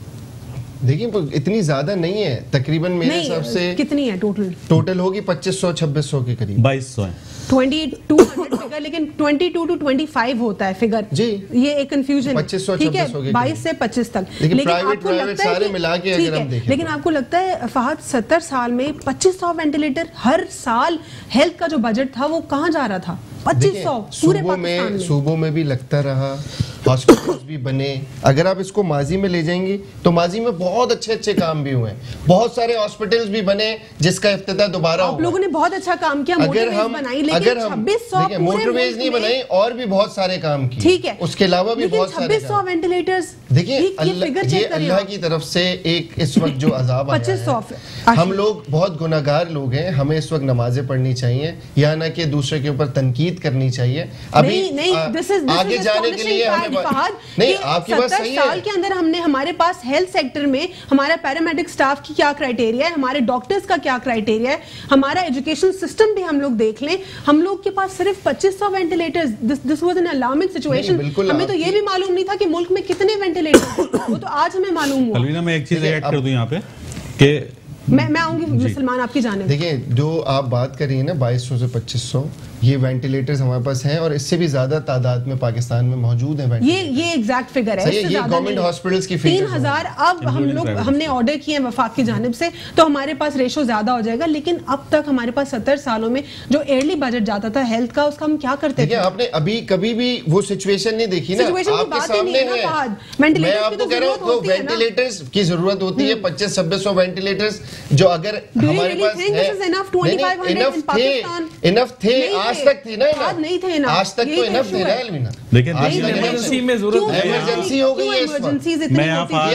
देखिए इतनी ज्यादा नहीं है, तकरीबन मेरे हिसाब से कितनी है टोटल होगी 2500-2600 के करीब। 2200 है 2200 फिगर, लेकिन 22 to 25 होता है फिगर जी, ये एक कंफ्यूजन है, ठीक है। 22 से 25 तक, लेकिन आपको लगता है मिला के अगर हम देखें, लेकिन आपको लगता है फहद 70 साल में 2500 वेंटिलेटर हर साल हेल्थ का जो बजट था वो कहाँ जा रहा था? 2500 पूरे पाकिस्तान में। सूबों में भी लगता रहा, हॉस्पिटल्स भी बने। अगर आप इसको माजी में ले जाएंगे तो माजी में बहुत अच्छे काम भी हुए, बहुत सारे हॉस्पिटल्स भी बने जिसका इफ्तिताह दोबारा आप लोगों ने बहुत अच्छा काम किया, मोटरवेज बनाई, लेकिन 2600 मोटरवेज नहीं बनाई और भी बहुत सारे काम किए, ठीक है। उसके अलावा भी बहुत सारे 2600 वेंटिलेटर्स। देखिए ये अल्लाह की तरफ से एक इस वक्त जो अजाब आया है, हम लोग बहुत गुनाहगार लोग हैं, हमें इस वक्त नमाजें पढ़नी चाहिए या ना कि दूसरे के ऊपर तनकीद करनी चाहिए। अभी आगे जाने के लिए नहीं, आपकी बात सही है। साल के अंदर हमने हमारे पास हेल्थ सेक्टर में हमारा पैरामेडिक स्टाफ की क्या क्राइटेरिया है, हमारे डॉक्टर्स का क्या क्राइटेरिया है, हमारा एजुकेशन सिस्टम भी हम लोग देख लें, हम लोग के पास सिर्फ 2500 ventilators. This was an alarming situation. हमें तो ये भी मालूम नहीं था कि मुल्क में कितने वेंटिलेटर, वो तो आज हमें मालूम हुआ। अलवीना, मैं एक चीज ऐड कर दूं यहाँ पे कि मैं आऊंगी मुसलमान आपकी जानिब। देखिए जो आप बात कर रही है ना 2200 से 2500, ये वेंटिलेटर्स हमारे पास हैं और इससे भी ज्यादा तादाद में पाकिस्तान में मौजूद हैं। ये एग्जैक्ट फिगर है, ये गवर्नमेंट हॉस्पिटल्स की 3000 अब हमने ऑर्डर किए हैं वफाक की जानिब से, तो हमारे पास रेशो ज्यादा हो जाएगा। लेकिन अब तक हमारे पास 70 सालों में जो ईयरली बजट जाता था हेल्थ का, उसका हम क्या करते थे? आपने अभी कभी भी वो सिचुएशन नहीं देखी ना, आपके सामने है। मैं आपको कह रहा हूँ वेंटिलेटर्स की जरूरत होती है, 2500-2600 वेंटिलेटर्स जो अगर हमारे पास है इनफ थे, आज तक थे ना, नहीं थे ना, आज तक तो इनफ थे ना अलविना, लेकिन इमरजेंसी में जरूरत है, इमरजेंसी हो गई है,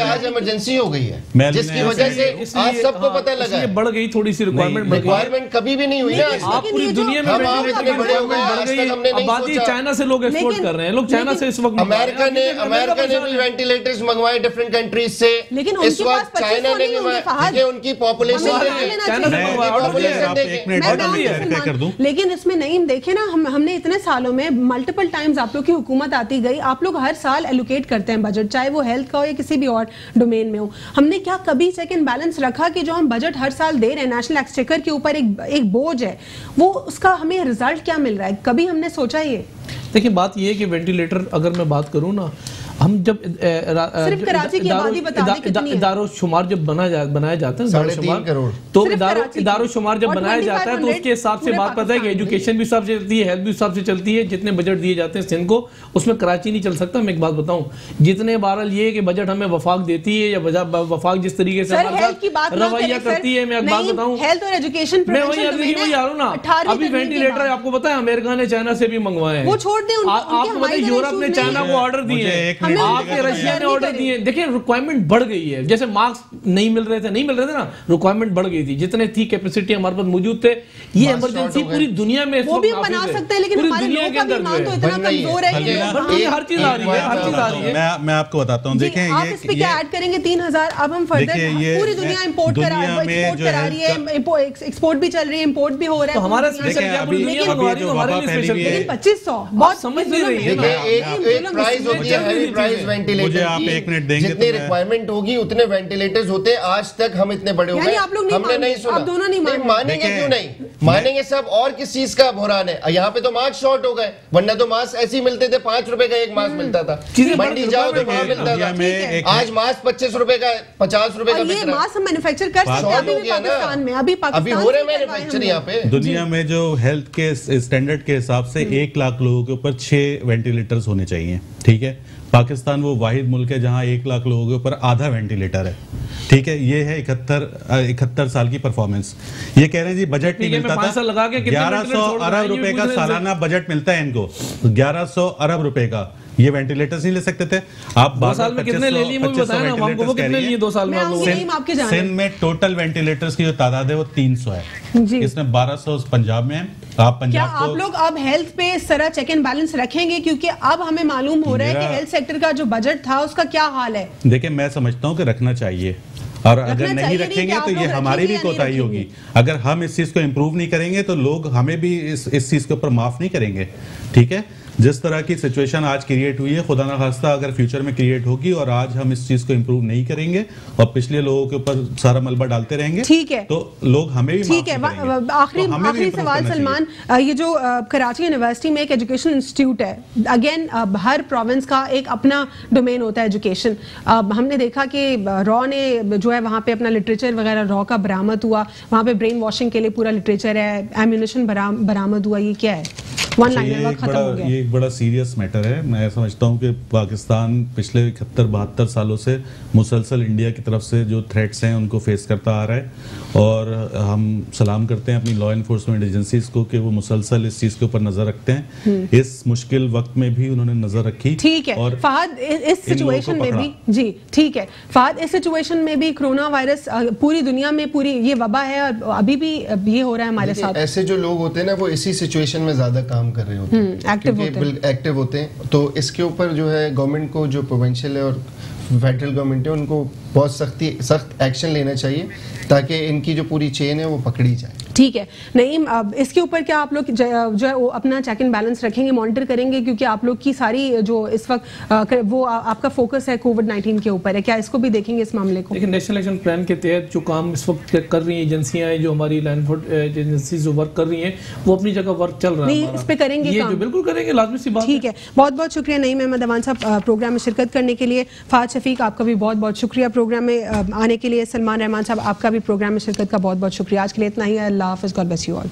आज इमरजेंसी हो गई है, जिसकी वजह से आज सबको पता लगा है बढ़ गई थोड़ी सी रिक्वायरमेंट कभी भी नहीं हुई ना, आप पूरी दुनिया में बड़े हो गए, आज तक हमने नहीं सोचा। चाइना से लोग एक्सपोर्ट कर रहे हैं, लोग चाइना से इस वक्त अमेरिका ने भी वेंटिलेटर्स मंगवाए डिफरेंट कंट्रीज से, लेकिन इस वक्त चाइना ने भी, उनकी पॉपुलेशन लेकिन इसमें नहीं देखे ना, हमने इतने सालों में मल्टीपल टाइम्स आप लोग की हुकूमत आती गई, आप लोग हर साल एलोकेट करते हैं बजट, चाहे वो हेल्थ का हो या किसी भी और डोमेन में हो। हमने क्या कभी चेक एंड बैलेंस रखा कि जो हम बजट हर साल दे रहे हैं नेशनल एक्सचेकर के ऊपर एक बोझ है, वो उसका हमें रिजल्ट क्या मिल रहा है? कभी हमने सोचा ये? देखिए बात ये है कि वेंटिलेटर अगर मैं बात करूं ना, हम जब सिर्फ कराची की आबादी बता दें कितनी है? इदारो शुमार जब बनाया जाता है, 3.5 करोड़, तो इदारो शुमार जब बनाया जाता है तो उसके हिसाब से बात पता है कि एजुकेशन भी हिसाब से चलती है, हेल्थ भी हिसाब से चलती है, जितने बजट दिए जाते हैं सिंध को उसमें कराची नहीं चल सकता। मैं एक बात बताऊं, जितने बहरहाल ये कि बजट हमें वफाक देती है या वफाक जिस तरीके से रवैया करती है, मैं एक बात बताऊं, हेल्थ और एजुकेशन मैं वही आ रहा हूं ना, अभी वेंटिलेटर आपको पता है अमेरिका ने चाइना से भी मंगवाए हैं, वो छोड़ दें, आपको पता है यूरोप ने चाइना को ऑर्डर दिए, आपके रशिया ने ऑर्डर दिए। देखिए रिक्वायरमेंट बढ़ गई है, जैसे मास्क नहीं मिल रहे थे ना, रिक्वायरमेंट बढ़ गई थी, जितने थी कैपेसिटी हमारे पास मौजूद थे, ये इमरजेंसी पूरी दुनिया में वो भी बना सकते हैं, लेकिन हमारे लोगों का ईमान तो इतना कमजोर है कि हर चीज आ रही है। मैं आपको बताता हूं, देखें आप इस पे क्या ऐड करेंगे 3000, अब हम फर्दर पूरी दुनिया इंपोर्ट करा रही है, एक्सपोर्ट भी चल रही है, इंपोर्ट भी हो रहा है, तो हमारा स्पेशल क्या पूरी दुनिया मंगवा रही है, हमारे लिए स्पेशल, लेकिन 2500 बहुत समझ नहीं रही है। एक प्राइस होती है हैवी प्राइस वेंटिलेटर, मुझे आप एक मिनट देंगे, जितनी रिक्वायरमेंट होगी उतने वेंटिलेटर्स होते हैं, आज तक हम इतने बड़े हो गए, हमने नहीं सुना, आप दोनों नहीं मानेंगे क्यों नहीं मानेंगे सब, और किस चीज का बुरान है? यहाँ पे तो मास्क शॉर्ट हो गए, वरना तो मास्क ऐसे ही मिलते थे, 5 रुपए का एक मास्क मिलता था, मंडी जाओ तो वहां मिलता था, आज मास्क 25 रुपए का 50 रुपए का बिक रहा है। मास्क हम मैन्युफैक्चर कर सकते हैं पाकिस्तान में, अभी हो रहे मैन्युफैक्चर यहाँ पे। दुनिया में जो हेल्थ के स्टैंडर्ड के हिसाब से 1 लाख लोगों के ऊपर 6 वेंटिलेटर्स होने चाहिए, ठीक है। पाकिस्तान वो वाहिद मुल्क है जहां 1 लाख लोगों के ऊपर आधा वेंटिलेटर है, ठीक है। ये है 71 साल की परफॉर्मेंस। ये कह रहे हैं जी बजट नहीं मिलता था, 1100 अरब रुपए का सालाना बजट मिलता है इनको, 1100 अरब रुपए का, ये वेंटिलेटर्स नहीं ले सकते थे आप। 2 साल में कितने ले लिए मुझे बताएं ना, हमको वो कितने लिए 2 साल में आप लोगों ने? सिंध में टोटल वेंटिलेटर्स की जो तादाद है वो 300 है, इसमें 1200 पंजाब में है। आप पंजाब क्या आप लोग अब हेल्थ पे इस तरह चेक एंड बैलेंस रखेंगे? क्योंकि अब हमें मालूम हो रहा है कि हेल्थ सेक्टर का जो बजट था उसका क्या हाल है। देखिए मैं समझता हूँ कि रखना चाहिए, और अगर नहीं रखेंगे तो ये हमारी भी कोताही होगी। अगर हम इस चीज को इम्प्रूव नहीं करेंगे तो लोग हमें भी इस चीज के ऊपर माफ नहीं करेंगे, ठीक है। जिस तरह की सिचुएशन आज क्रिएट हुई है, खुदा ना खास्ता अगर फ्यूचर में क्रिएट होगी और आज हम इस चीज को इम्प्रूव नहीं करेंगे और पिछले लोगों के ऊपर सारा मलबा डालते रहेंगे, ठीक है, तो लोग हमें भी ठीक है। आखिरी सवाल सलमान, ये जो कराची यूनिवर्सिटी में एक एजुकेशन इंस्टीट्यूट है, अगेन हर प्रोविंस का एक अपना डोमेन होता है एजुकेशन। हमने देखा कि रॉ ने जो है वहाँ पे अपना लिटरेचर वगैरह रॉ का बरामद हुआ, वहाँ पे ब्रेन वॉशिंग के लिए पूरा लिटरेचर है, एम्यूनिशन बरामद हुआ, ये क्या है? ये एक बड़ा सीरियस मैटर है। मैं समझता हूँ कि पाकिस्तान पिछले 71-72 सालों से मुसलसल इंडिया की तरफ से जो थ्रेट्स हैं उनको फेस करता आ रहा है, और हम सलाम करते हैं अपनी लॉ एनफोर्समेंट एजेंसीज को कि वो मुसलसल इस चीज के ऊपर नजर रखते हैं। इस मुश्किल वक्त में भी उन्होंने नजर रखी, ठीक है। और फहद इस सिचुएशन में भी, जी ठीक है फहद, इस सिचुएशन में भी कोरोना वायरस पूरी दुनिया में पूरी ये वबा है और अभी भी ये हो रहा है हमारे साथ। ऐसे जो लोग होते हैं ना वो इसी सिचुएशन में ज्यादा काम कर रहे होते हैं, एक्टिव होते हैं, तो इसके ऊपर जो है गवर्नमेंट को, जो प्रोविंशियल है और फेडरल गवर्नमेंट है, उनको बहुत सख्त एक्शन लेना चाहिए ताकि इनकी जो पूरी चेन है वो पकड़ी जाए। ठीक है नईम, अब इसके ऊपर क्या आप लोग जो है वो अपना चेक एंड बैलेंस रखेंगे, मॉनिटर करेंगे, क्योंकि आप लोग की सारी जो इस वक्त वो आपका फोकस है कोविड-19 के ऊपर है, क्या इसको भी देखेंगे इस मामले को? देखिए नेशनल एक्शन प्लान के तहत जो काम इस वक्त कर रही हैं एजेंसियां हैं, जो हमारी लॉ एनफोर्समेंट एजेंसीज जो वर्क कर रही हैं वो अपनी जगह वर्क चल रहा है, इस पे करेंगे ये जो बिल्कुल करेंगे, लाजमी सी बात। ठीक है, बहुत बहुत शुक्रिया नईम अहमद अवान साहब प्रोग्राम में शिरकत करने के लिए। फहद शफीक आपका भी बहुत बहुत शुक्रिया प्रोग्राम में आने के लिए। सलमान रहमान साहब आपका भी प्रोग्राम में शिरकत का बहुत बहुत शुक्रिया। आज के लिए इतना ही, अल्लाह हाफ़िज़, गॉड ब्लेस यू ऑल।